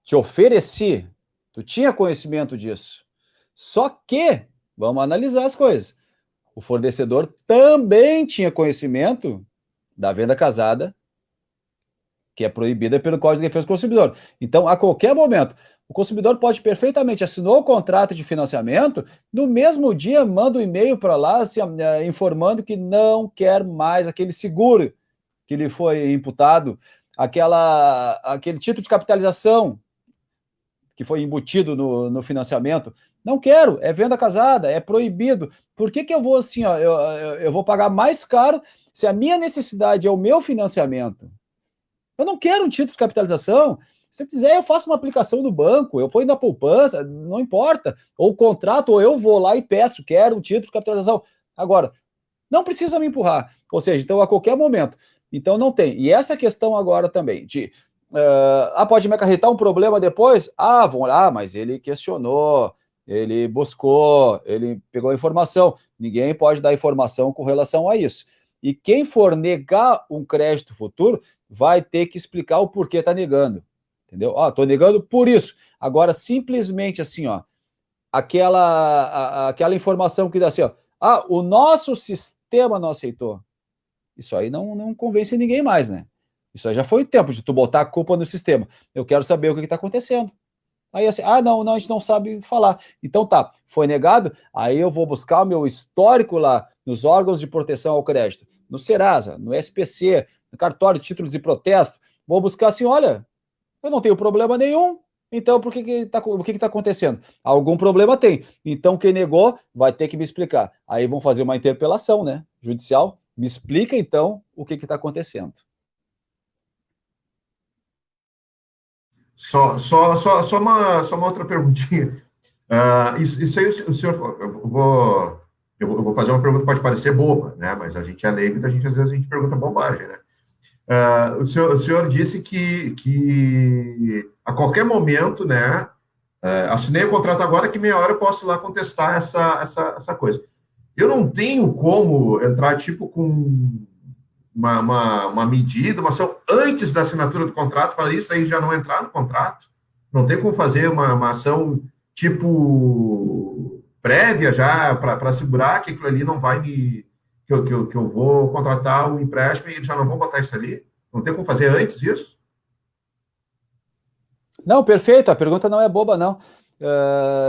te ofereci, tu tinha conhecimento disso. Só que, vamos analisar as coisas, o fornecedor também tinha conhecimento da venda casada, que é proibida pelo Código de Defesa do Consumidor. Então, a qualquer momento, o consumidor pode perfeitamente assinar o contrato de financiamento, no mesmo dia manda um e-mail para lá informando que não quer mais aquele seguro que lhe foi imputado, aquele título de capitalização que foi embutido no financiamento, Não quero, é venda casada, é proibido. Por que eu vou assim, ó, eu vou pagar mais caro se a minha necessidade é o meu financiamento? Eu não quero um título de capitalização. Se eu quiser, eu faço uma aplicação no banco, eu ponho na poupança, não importa. Ou contrato, ou eu vou lá e peço, quero um título de capitalização. Agora, não precisa me empurrar. Ou seja, então a qualquer momento. Então não tem. E essa questão agora também de pode me acarretar um problema depois? Vão lá, mas ele questionou, ele buscou, ele pegou a informação. Ninguém pode dar informação com relação a isso. E quem for negar um crédito futuro vai ter que explicar o porquê está negando. Entendeu? Estou negando por isso. Agora, simplesmente assim, ó, aquela informação que dá assim, ó, o nosso sistema não aceitou. Isso aí não convence ninguém mais, né? Isso aí já foi o tempo de tu botar a culpa no sistema. Eu quero saber o que está acontecendo. Aí assim, não, a gente não sabe falar. Então tá, foi negado, aí eu vou buscar o meu histórico lá nos órgãos de proteção ao crédito, no Serasa, no SPC, no cartório de títulos de protesto, vou buscar assim, olha, eu não tenho problema nenhum, então o que está acontecendo? Algum problema tem. Então quem negou vai ter que me explicar. Aí vão fazer uma interpelação, né, judicial, me explica então o que está acontecendo. Só uma outra perguntinha. Isso aí, o senhor, eu vou fazer uma pergunta que pode parecer boba, né? Mas a gente é leigo, então às vezes a gente pergunta bobagem, né? O senhor disse que a qualquer momento, né? Assinei o contrato agora, que meia hora eu posso ir lá contestar essa coisa. Eu não tenho como entrar, tipo, com uma medida, uma ação antes da assinatura do contrato, para isso aí já não entrar no contrato. Não tem como fazer uma ação, tipo, prévia já, para assegurar que aquilo ali não vai me... Que eu vou contratar o empréstimo e eles já não vão botar isso ali? Não tem como fazer antes disso? Não, perfeito, a pergunta não é boba, não.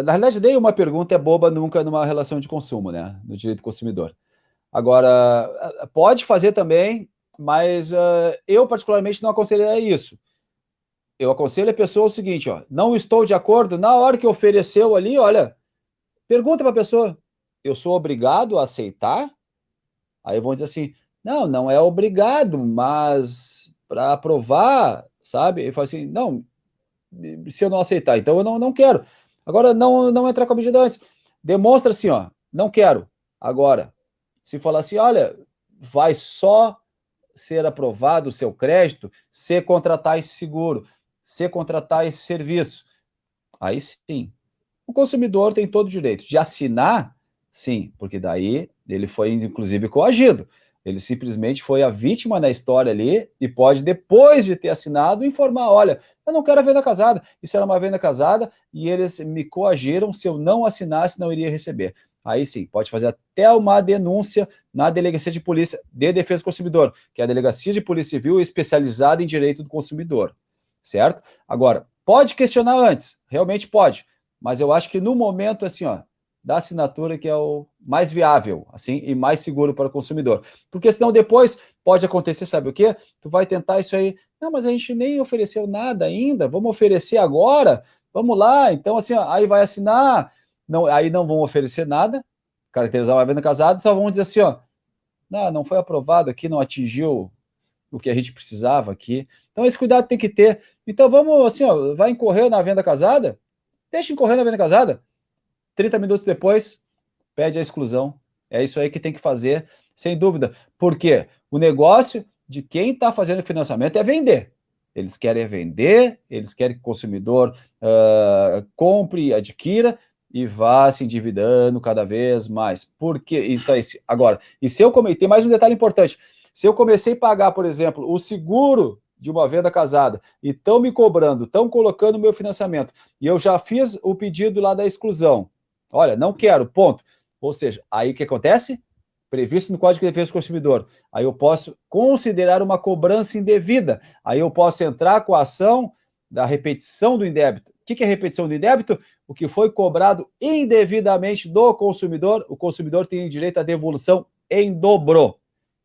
Na realidade, nenhuma pergunta é boba nunca numa relação de consumo, né? No direito do consumidor. Agora, pode fazer também, mas eu particularmente não aconselharia isso. Eu aconselho a pessoa o seguinte, ó, não estou de acordo, na hora que ofereceu ali, olha, pergunta para a pessoa, eu sou obrigado a aceitar? Aí vão dizer assim, não é obrigado, mas para aprovar, sabe? Ele fala assim, não, se eu não aceitar, então eu não quero. Agora, não entrar com a medida antes. Demonstra assim, ó, não quero. Agora, se falar assim, olha, vai só ser aprovado o seu crédito se contratar esse seguro, se contratar esse serviço. Aí sim. O consumidor tem todo o direito de assinar, sim, porque daí ele foi, inclusive, coagido. Ele simplesmente foi a vítima na história ali e pode, depois de ter assinado, informar, olha, eu não quero a venda casada, isso era uma venda casada e eles me coagiram, se eu não assinasse, não iria receber. Aí sim, pode fazer até uma denúncia na Delegacia de Polícia de Defesa do Consumidor, que é a Delegacia de Polícia Civil especializada em direito do consumidor, certo? Agora, pode questionar antes, realmente pode, mas eu acho que no momento, assim, ó, da assinatura que é o mais viável, assim, e mais seguro para o consumidor. Porque senão depois pode acontecer, sabe o quê? Tu vai tentar isso aí, não, mas a gente nem ofereceu nada ainda, vamos oferecer agora, vamos lá, então assim, ó, aí vai assinar, não, aí não vão oferecer nada, caracterizar uma venda casada, só vão dizer assim, ó, não foi aprovado aqui, não atingiu o que a gente precisava aqui. Então esse cuidado tem que ter. Então vamos, assim, ó, vai incorrer na venda casada, deixa incorrer na venda casada, 30 minutos depois, pede a exclusão. É isso aí que tem que fazer, sem dúvida. Porque o negócio de quem está fazendo financiamento é vender. Eles querem vender, eles querem que o consumidor compre e adquira e vá se endividando cada vez mais. Porque isso aí. Agora, e se eu comecei, tem mais um detalhe importante. Se eu comecei a pagar, por exemplo, o seguro de uma venda casada e estão me cobrando, estão colocando o meu financiamento e eu já fiz o pedido lá da exclusão, olha, não quero, ponto. Ou seja, aí o que acontece? Previsto no Código de Defesa do Consumidor. Aí eu posso considerar uma cobrança indevida. Aí eu posso entrar com a ação da repetição do indébito. O que é repetição do indébito? O que foi cobrado indevidamente do consumidor, o consumidor tem direito à devolução em dobro.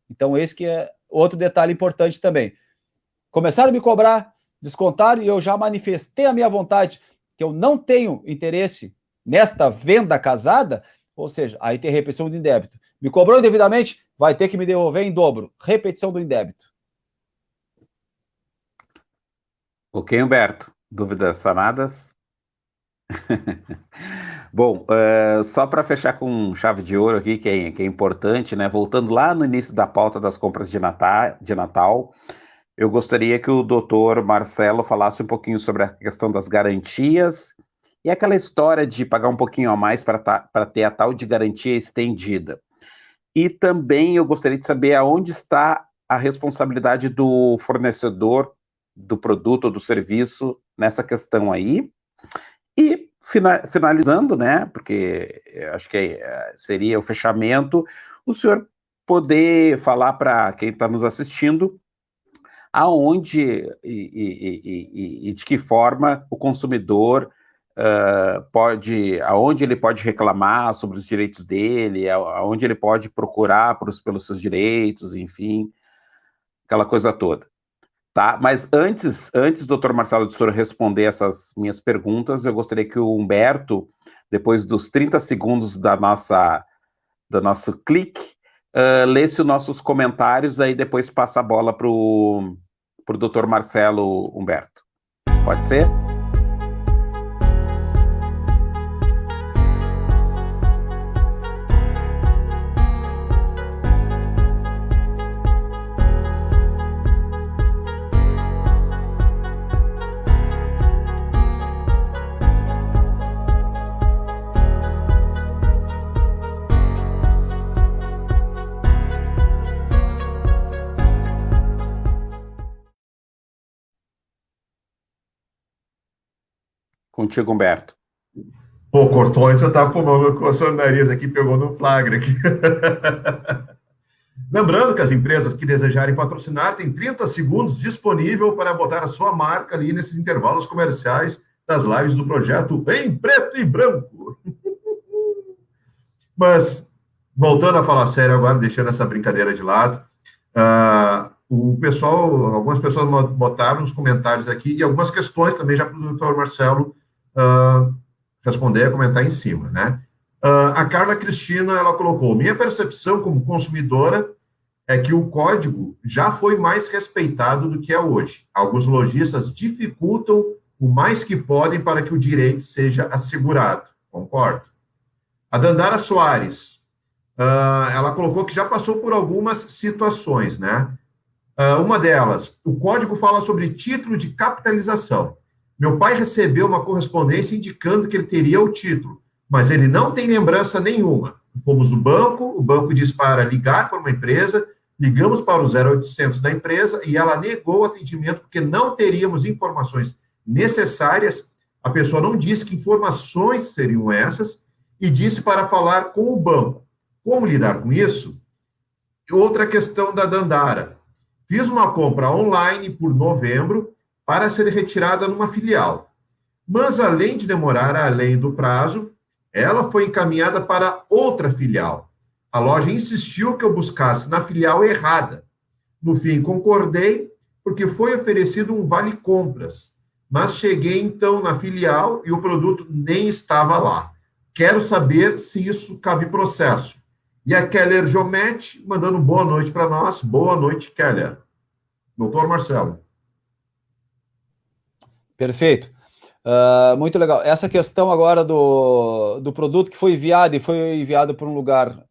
Então, esse que é outro detalhe importante também. Começaram a me cobrar, descontaram, e eu já manifestei a minha vontade, que eu não tenho interesse nesta venda casada, ou seja, aí tem repetição do indébito. Me cobrou indevidamente, vai ter que me devolver em dobro. Repetição do indébito. Ok, Humberto. Dúvidas sanadas? Bom, só para fechar com chave de ouro aqui, que é importante, né? Voltando lá no início da pauta das compras de Natal, eu gostaria que o doutor Marcelo falasse um pouquinho sobre a questão das garantias e aquela história de pagar um pouquinho a mais para ter a tal de garantia estendida. E também eu gostaria de saber aonde está a responsabilidade do fornecedor do produto ou do serviço nessa questão aí. E finalizando, né, porque eu acho que seria o fechamento, o senhor poder falar para quem está nos assistindo aonde e de que forma o consumidor aonde ele pode reclamar sobre os direitos dele, aonde ele pode procurar pelos seus direitos, enfim, aquela coisa toda. Tá? Mas antes, doutor Marcelo, de senhor responder essas minhas perguntas, eu gostaria que o Humberto, depois dos 30 segundos do nosso clique, lesse os nossos comentários, aí depois passa a bola para o doutor Marcelo Humberto. Pode ser? Contigo, Humberto. Pô, cortou antes, eu estava coçando o nariz aqui, pegou no flagra aqui. Lembrando que as empresas que desejarem patrocinar têm 30 segundos disponível para botar a sua marca ali nesses intervalos comerciais das lives do projeto Em Preto e Branco. Mas, voltando a falar sério agora, deixando essa brincadeira de lado, algumas pessoas botaram nos comentários aqui e algumas questões também já para o doutor Marcelo responder, comentar em cima, né? A Carla Cristina, ela colocou: minha percepção como consumidora é que o código já foi mais respeitado do que é hoje. Alguns lojistas dificultam o mais que podem para que o direito seja assegurado. Concordo. A Dandara Soares, ela colocou que já passou por algumas situações, né? Uma delas, o código fala sobre título de capitalização. Meu pai recebeu uma correspondência indicando que ele teria o título, mas ele não tem lembrança nenhuma. Fomos no banco, o banco disse para ligar para uma empresa, ligamos para o 0800 da empresa e ela negou o atendimento porque não teríamos informações necessárias. A pessoa não disse que informações seriam essas e disse para falar com o banco. Como lidar com isso? Outra questão da Dandara. Fiz uma compra online por novembro para ser retirada numa filial. Mas, além de demorar além do prazo, ela foi encaminhada para outra filial. A loja insistiu que eu buscasse na filial errada. No fim, concordei, porque foi oferecido um vale-compras. Mas cheguei, então, na filial e o produto nem estava lá. Quero saber se isso cabe processo. E a Keller Jomete, mandando boa noite para nós. Boa noite, Keller. Doutor Marcelo. Perfeito. Muito legal. Essa questão agora do produto que foi enviado para um lugar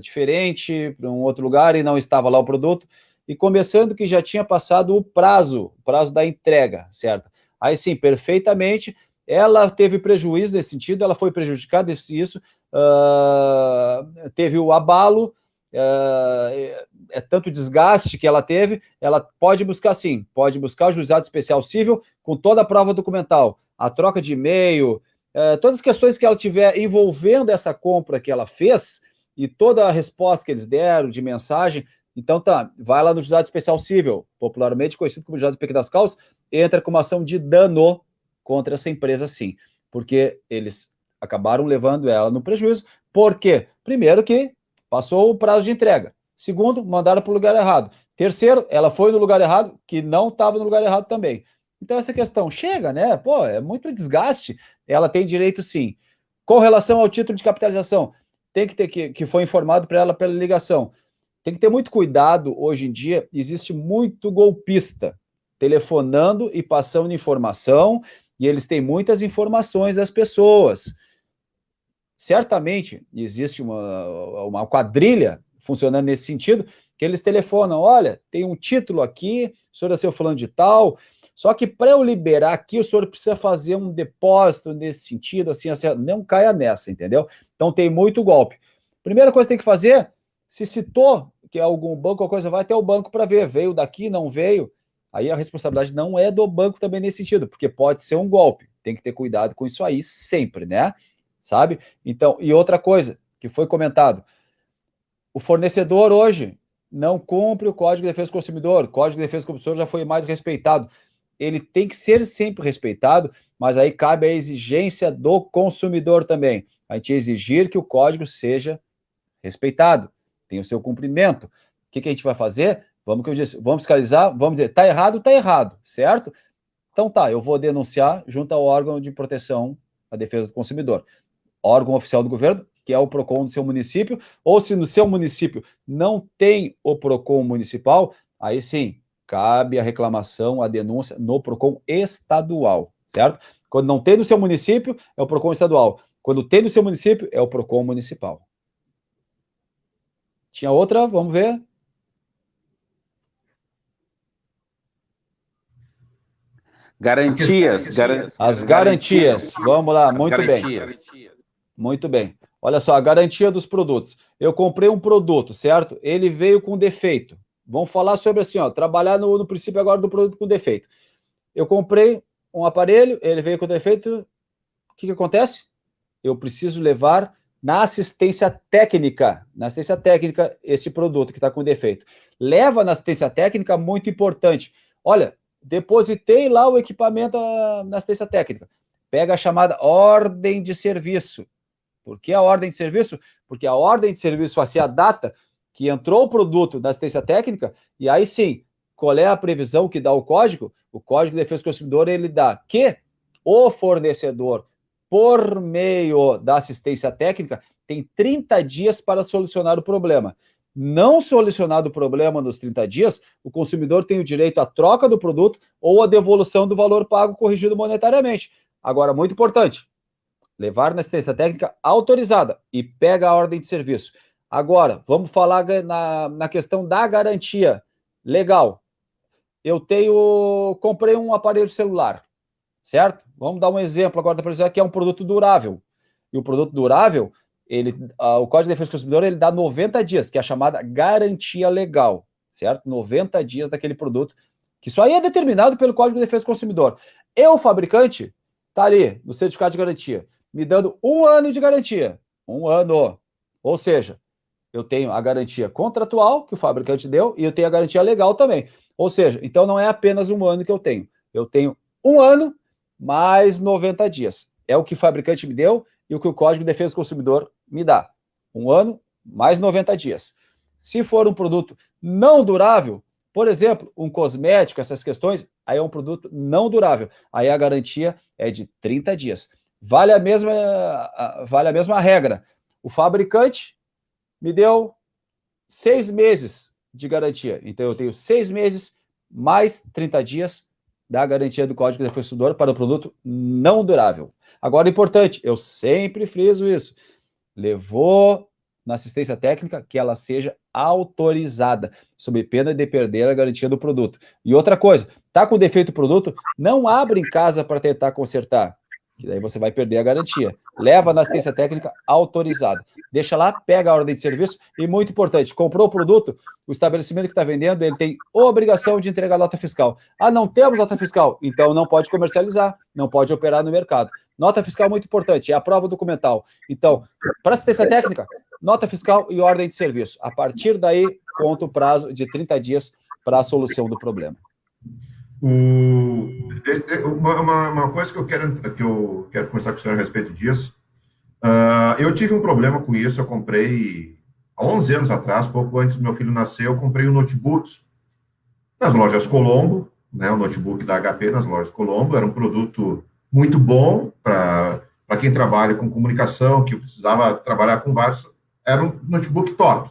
diferente, para um outro lugar, e não estava lá o produto, e começando que já tinha passado o prazo da entrega, certo? Aí sim, perfeitamente, ela teve prejuízo nesse sentido, ela foi prejudicada, isso, teve o abalo, tanto desgaste que ela teve, ela pode buscar sim, pode buscar o juizado especial civil com toda a prova documental, a troca de e-mail, todas as questões que ela tiver envolvendo essa compra que ela fez e toda a resposta que eles deram de mensagem. Então tá, vai lá no juizado especial civil, popularmente conhecido como juizado de pequenas causas, entra com uma ação de dano contra essa empresa sim, porque eles acabaram levando ela no prejuízo. Por quê? Primeiro que passou o prazo de entrega. Segundo, mandaram para o lugar errado. Terceiro, ela foi no lugar errado, que não estava no lugar errado também. Então, essa questão chega, né? Pô, é muito desgaste. Ela tem direito, sim. Com relação ao título de capitalização, tem que ter que foi informado para ela pela ligação. Tem que ter muito cuidado, hoje em dia, existe muito golpista telefonando e passando informação, e eles têm muitas informações das pessoas. Certamente existe uma quadrilha funcionando nesse sentido, que eles telefonam, olha, tem um título aqui, o senhor é seu fulano de tal, só que para eu liberar aqui, o senhor precisa fazer um depósito nesse sentido, assim, não caia nessa, entendeu? Então tem muito golpe. Primeira coisa que tem que fazer, se citou que é algum banco, alguma coisa, vai até o banco para ver, veio daqui, não veio, aí a responsabilidade não é do banco também nesse sentido, porque pode ser um golpe, tem que ter cuidado com isso aí sempre, né? Sabe? Então, e outra coisa que foi comentado, o fornecedor hoje não cumpre o Código de Defesa do Consumidor, o Código de Defesa do Consumidor já foi mais respeitado, ele tem que ser sempre respeitado, mas aí cabe a exigência do consumidor também, a gente exigir que o código seja respeitado, tem o seu cumprimento. O que a gente vai fazer? Vamos fiscalizar, vamos dizer, tá errado, certo? Então tá, eu vou denunciar junto ao órgão de proteção à defesa do consumidor, órgão oficial do governo, que é o PROCON do seu município, ou se no seu município não tem o PROCON municipal, aí sim, cabe a reclamação, a denúncia no PROCON estadual, certo? Quando não tem no seu município, é o PROCON estadual. Quando tem no seu município, é o PROCON municipal. Tinha outra? Vamos ver. Garantias. As garantias. Vamos lá, muito bem. Muito bem. Olha só, a garantia dos produtos. Eu comprei um produto, certo? Ele veio com defeito. Vamos falar sobre assim, ó, trabalhar no princípio agora do produto com defeito. Eu comprei um aparelho, ele veio com defeito. O que acontece? Eu preciso levar na assistência técnica, esse produto que está com defeito. Leva na assistência técnica, muito importante. Olha, depositei lá o equipamento na assistência técnica. Pega a chamada ordem de serviço. Por que a ordem de serviço? Porque a ordem de serviço vai ser a data que entrou o produto na assistência técnica, e aí sim, qual é a previsão que dá o Código? O Código de Defesa do Consumidor, ele dá que o fornecedor, por meio da assistência técnica, tem 30 dias para solucionar o problema. Não solucionado o problema nos 30 dias, o consumidor tem o direito à troca do produto ou à devolução do valor pago corrigido monetariamente. Agora, muito importante, levar na assistência técnica autorizada e pega a ordem de serviço. Agora, vamos falar na questão da garantia legal. Eu comprei um aparelho celular, certo? Vamos dar um exemplo agora da previsão, que é um produto durável. E o produto durável, o Código de Defesa do Consumidor, ele dá 90 dias, que é a chamada garantia legal, certo? 90 dias daquele produto, que isso aí é determinado pelo Código de Defesa do Consumidor. E o fabricante está ali, no certificado de garantia, me dando 1 ano de garantia. 1 ano. Ou seja, eu tenho a garantia contratual, que o fabricante deu, e eu tenho a garantia legal também. Ou seja, então não é apenas 1 ano que eu tenho. Eu tenho 1 ano mais 90 dias. É o que o fabricante me deu e o que o Código de Defesa do Consumidor me dá. 1 ano mais 90 dias. Se for um produto não durável, por exemplo, um cosmético, essas questões, aí é um produto não durável. Aí a garantia é de 30 dias. Vale a mesma regra. O fabricante me deu 6 meses de garantia. Então, eu tenho 6 meses mais 30 dias da garantia do Código de Defesa do Consumidor para o produto não durável. Agora, importante, eu sempre friso isso. Levou na assistência técnica que ela seja autorizada, sob pena de perder a garantia do produto. E outra coisa, tá com defeito o produto, não abre em casa para tentar consertar, que daí você vai perder a garantia. Leva na assistência técnica autorizada. Deixa lá, pega a ordem de serviço e, muito importante, comprou o produto, o estabelecimento que está vendendo, ele tem obrigação de entregar nota fiscal. Ah, não temos nota fiscal? Então não pode comercializar, não pode operar no mercado. Nota fiscal muito importante, é a prova documental. Então, para assistência técnica, nota fiscal e ordem de serviço. A partir daí, conta o prazo de 30 dias para a solução do problema. Uma coisa que eu quero conversar com o senhor a respeito disso, eu tive um problema com isso. Eu comprei há 11 anos atrás, pouco antes do meu filho nascer, eu comprei um notebook nas lojas Colombo, né, o notebook da HP nas lojas Colombo. Era um produto muito bom para para quem trabalha com comunicação, que eu precisava trabalhar com vários, era um notebook top.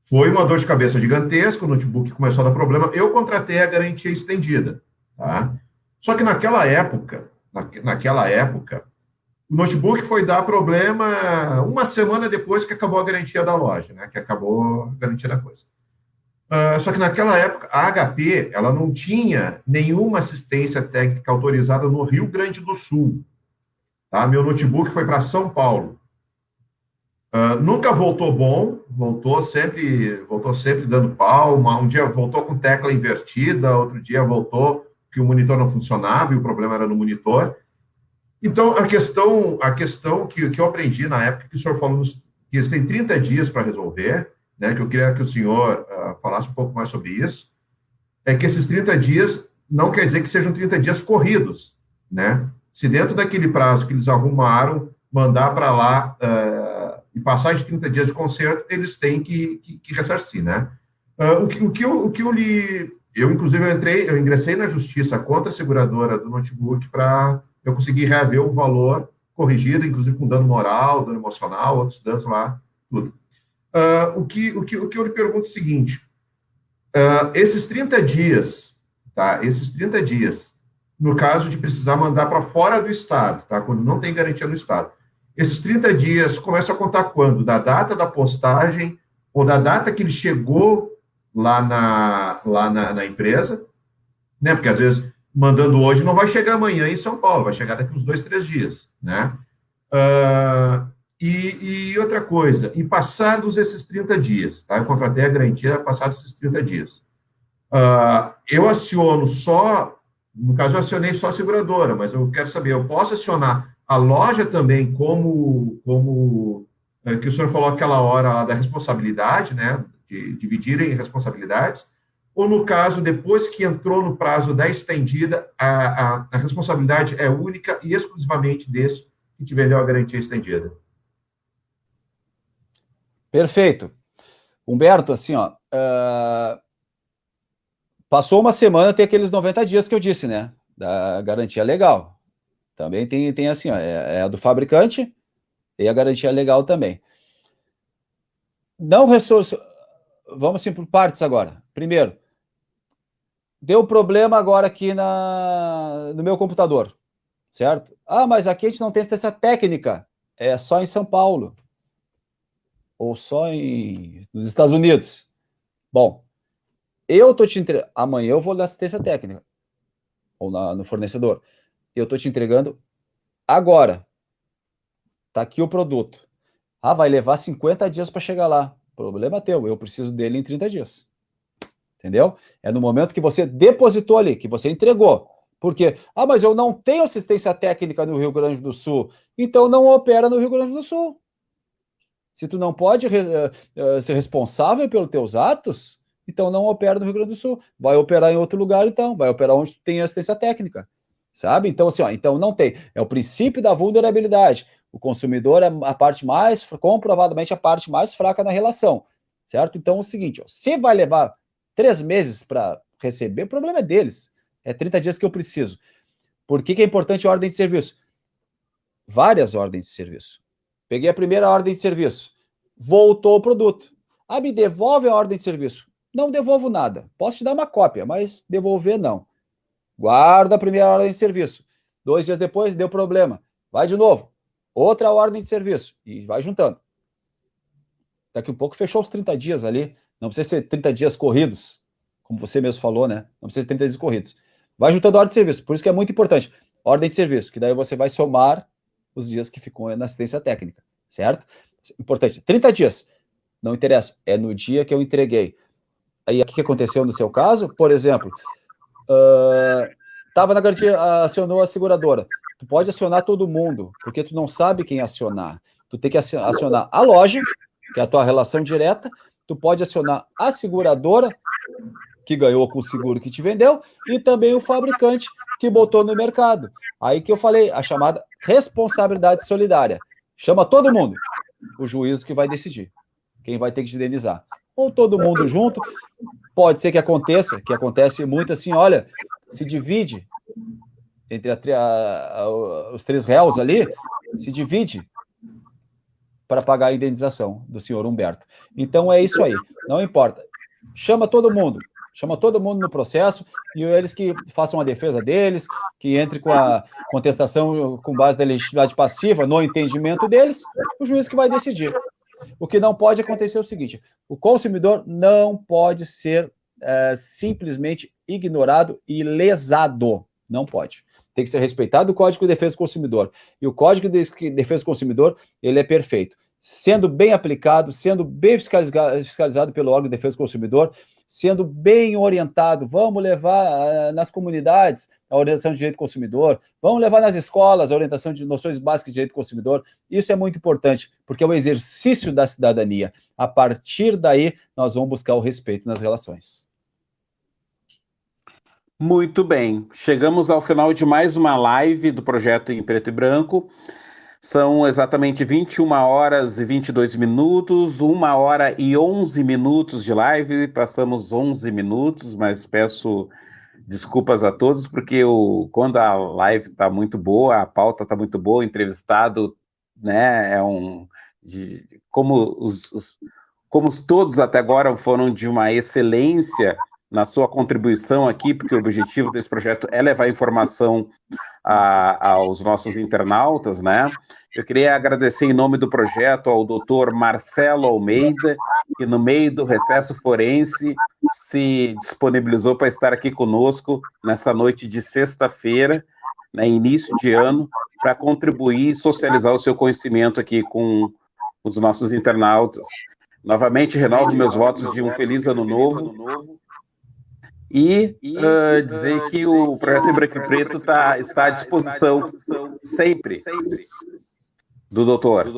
Foi uma dor de cabeça gigantesca, o notebook começou a dar problema, eu contratei a garantia estendida, tá? Só que naquela época, o notebook foi dar problema uma semana depois que acabou a garantia da loja, né? Que acabou a garantia da coisa. Só que naquela época, a HP, ela não tinha nenhuma assistência técnica autorizada no Rio Grande do Sul. Tá? Meu notebook foi para São Paulo. Nunca voltou bom, voltou sempre dando pau. Um dia voltou com tecla invertida, outro dia voltou que o monitor não funcionava e o problema era no monitor. Então, a questão que eu aprendi na época, que o senhor falou, que eles têm 30 dias para resolver, né, que eu queria que o senhor falasse um pouco mais sobre isso, é que esses 30 dias não quer dizer que sejam 30 dias corridos, né? Se dentro daquele prazo que eles arrumaram, mandar para lá e passar de 30 dias de conserto, eles têm que ressarcir, né? Eu, inclusive, eu ingressei na justiça contra a seguradora do notebook para eu conseguir reaver o valor corrigido, inclusive com dano moral, dano emocional, outros danos lá, tudo. O que eu lhe pergunto é o seguinte, esses 30 dias, tá? Esses 30 dias, no caso de precisar mandar para fora do estado, tá? Quando não tem garantia no estado, esses 30 dias começam a contar quando? Da data da postagem ou da data que ele chegou lá na empresa, né? Porque às vezes, mandando hoje, não vai chegar amanhã em São Paulo, vai chegar daqui uns 2, 3 dias, né? E outra coisa, e passados esses 30 dias, tá? Eu contratei a garantia passados esses 30 dias. Eu aciono só, no caso, eu acionei só a seguradora, mas eu quero saber, eu posso acionar a loja também como que o senhor falou aquela hora lá da responsabilidade, né? De dividirem responsabilidades, ou no caso, depois que entrou no prazo da estendida, a responsabilidade é única e exclusivamente desse que te vendeu a garantia estendida. Perfeito. Humberto, assim, ó, passou uma semana, tem aqueles 90 dias que eu disse, né? Da garantia legal. Também tem assim, ó, é a do fabricante e a garantia legal também. Não vamos assim por partes agora. Primeiro, deu problema agora aqui no meu computador, certo? Mas aqui a gente não tem assistência técnica, é só em São Paulo. Ou só nos Estados Unidos. Bom, eu tô te entregando, amanhã eu vou dar assistência técnica, ou no fornecedor. Eu tô te entregando agora. Tá aqui o produto. Vai levar 50 dias para chegar lá. Problema teu, eu preciso dele em 30 dias. Entendeu? É no momento que você depositou ali, que você entregou. Por quê? Mas eu não tenho assistência técnica no Rio Grande do Sul. Então não opera no Rio Grande do Sul. Se tu não pode ser responsável pelos teus atos, então não opera no Rio Grande do Sul. Vai operar em outro lugar, então. Vai operar onde tem assistência técnica. Sabe? Então, assim, então não tem. É o princípio da vulnerabilidade. O consumidor é a parte mais, comprovadamente, a parte mais fraca na relação. Certo? Então, é o seguinte, se vai levar 3 meses para receber, o problema é deles. É 30 dias que eu preciso. Por que é importante a ordem de serviço? Várias ordens de serviço. Peguei a primeira ordem de serviço. Voltou o produto. Me devolve a ordem de serviço. Não devolvo nada. Posso te dar uma cópia, mas devolver não. Guarda a primeira ordem de serviço. 2 dias depois, deu problema. Vai de novo. Outra ordem de serviço. E vai juntando. Daqui a pouco fechou os 30 dias ali. Não precisa ser 30 dias corridos. Como você mesmo falou, né? Não precisa ser 30 dias corridos. Vai juntando a ordem de serviço. Por isso que é muito importante. Ordem de serviço, que daí você vai somar os dias que ficou na assistência técnica, certo? Importante, 30 dias, não interessa, é no dia que eu entreguei. Aí, o que aconteceu no seu caso? Por exemplo, estava na garantia, acionou a seguradora. Tu pode acionar todo mundo, porque tu não sabe quem acionar. Tu tem que acionar a loja, que é a tua relação direta, tu pode acionar a seguradora, que ganhou com o seguro que te vendeu, e também o fabricante que botou no mercado. Aí que eu falei, a chamada responsabilidade solidária. Chama todo mundo, o juízo que vai decidir, quem vai ter que te indenizar. Ou todo mundo junto, pode ser que acontece muito assim, olha, se divide, entre os 3 réus ali, se divide para pagar a indenização do senhor Humberto. Então é isso aí, não importa. Chama todo mundo no processo, e eles que façam a defesa deles, que entre com a contestação com base na legitimidade passiva, no entendimento deles, o juiz que vai decidir. O que não pode acontecer é o seguinte: o consumidor não pode ser simplesmente ignorado e lesado. Não pode. Tem que ser respeitado o Código de Defesa do Consumidor. E o Código de Defesa do Consumidor, ele é perfeito. Sendo bem aplicado, sendo bem fiscalizado pelo órgão de defesa do consumidor, sendo bem orientado. Vamos levar nas comunidades a orientação de direito do consumidor, vamos levar nas escolas a orientação de noções básicas de direito do consumidor. Isso é muito importante, porque é o exercício da cidadania. A partir daí, nós vamos buscar o respeito nas relações. Muito bem. Chegamos ao final de mais uma live do Projeto em Preto e Branco. São exatamente 21 horas e 22 minutos, 1 hora e 11 minutos de live, passamos 11 minutos, mas peço desculpas a todos, porque quando a live está muito boa, a pauta está muito boa, o entrevistado, né, como todos até agora foram de uma excelência na sua contribuição aqui, porque o objetivo desse projeto é levar informação aos nossos internautas, né? Eu queria agradecer em nome do projeto ao doutor Marcelo Almeida, que no meio do recesso forense se disponibilizou para estar aqui conosco nessa noite de sexta-feira, né, início de ano, para contribuir e socializar o seu conhecimento aqui com os nossos internautas. Novamente, renovo meus votos de um feliz ano novo. E dizer que o Projeto em Branco e Preto está à disposição sempre do doutor.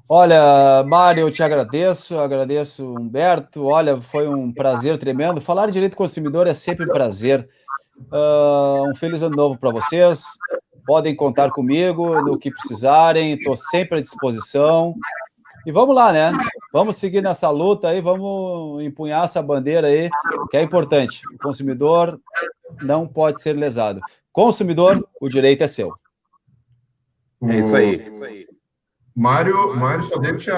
Olha, Mário, eu te agradeço Humberto. Olha, foi um prazer tremendo. Falar de direito do consumidor é sempre um prazer. Um feliz ano novo para vocês. Podem contar comigo no que precisarem, estou sempre à disposição. E vamos lá, né? Vamos seguir nessa luta aí, vamos empunhar essa bandeira aí, que é importante. O consumidor não pode ser lesado. Consumidor, o direito é seu. É isso aí. Mário, só deixa,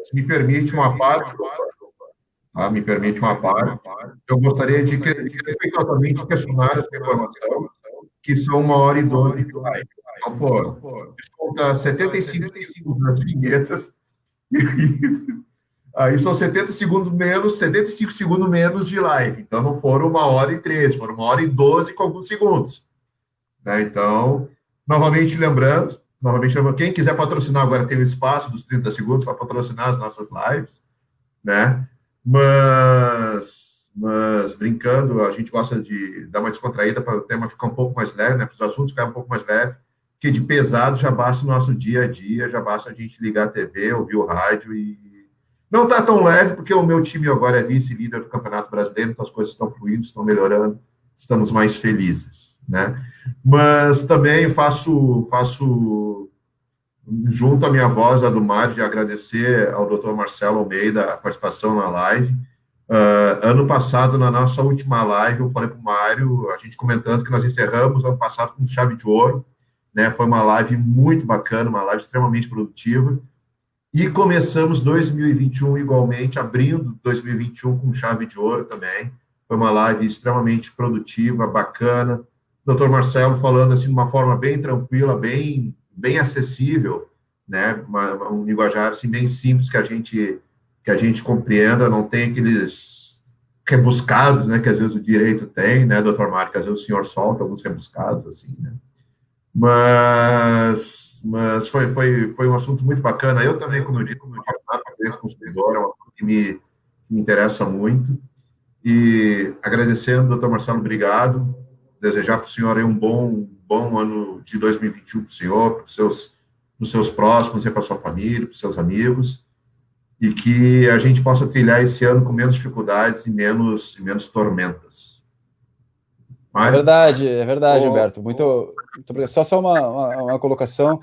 se me permite uma parte, eu gostaria de respeitosamente questionar essa informação, que são 1 hora e 12 de live. Então, desconta 75 segundos nas vinhetas, aí são 75 segundos menos de live. Então, não foram 1 hora e 13, foram 1 hora e 12 com alguns segundos. Né? Então, novamente lembrando, quem quiser patrocinar agora tem o espaço dos 30 segundos para patrocinar as nossas lives, né? Mas brincando, a gente gosta de dar uma descontraída para o tema ficar um pouco mais leve, né? Para os assuntos ficarem um pouco mais leve, porque de pesado já basta o nosso dia a dia, já basta a gente ligar a TV, ouvir o rádio e não está tão leve, porque o meu time agora é vice-líder do Campeonato Brasileiro, então as coisas estão fluindo, estão melhorando, estamos mais felizes, né? Mas também faço junto à minha voz, a do Mário, de agradecer ao Dr. Marcelo Almeida a participação na live. Ano passado, na nossa última live, eu falei para o Mário, a gente comentando que nós encerramos ano passado com chave de ouro, né? Foi uma live muito bacana, uma live extremamente produtiva, e começamos 2021 igualmente, abrindo 2021 com chave de ouro também. Foi uma live extremamente produtiva, bacana. Dr. Marcelo falando assim de uma forma bem tranquila, bem acessível, né? Um linguajar assim bem simples que a gente compreenda, não tem aqueles rebuscados, né, que às vezes o direito tem, né, Dr. Mário, que às vezes o senhor solta alguns rebuscados assim, né? Mas foi um assunto muito bacana. Eu também, como eu disse, o consumidor é uma coisa que me interessa muito. E agradecendo, doutor Marcelo, obrigado. Desejar para o senhor aí um bom ano de 2021 para o senhor, para os seus próximos, para a sua família, para os seus amigos, e que a gente possa trilhar esse ano com menos dificuldades e menos tormentas. Mário? É verdade, Humberto. Muito obrigado. Só uma colocação.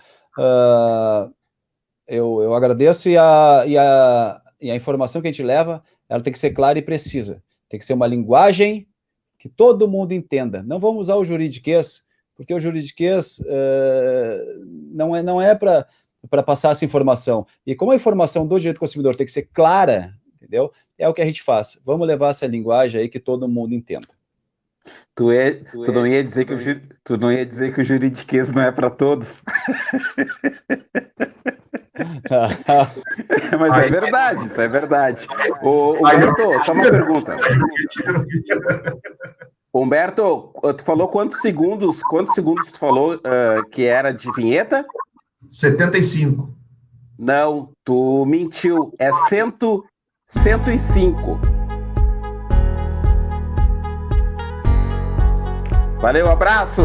Eu agradeço, e a informação que a gente leva, ela tem que ser clara e precisa. Tem que ser uma linguagem que todo mundo entenda. Não vamos usar o juridiquês, porque o juridiquês não é para passar essa informação. E como a informação do direito do consumidor tem que ser clara, entendeu? É o que a gente faz. Vamos levar essa linguagem aí que todo mundo entenda. Tu não ia dizer que o juridiquês não é para todos. Mas é verdade, isso é verdade. Humberto, só uma pergunta. Humberto, tu falou quantos segundos tu falou que era de vinheta? 75. Não, tu mentiu. É 105. Valeu, abraço!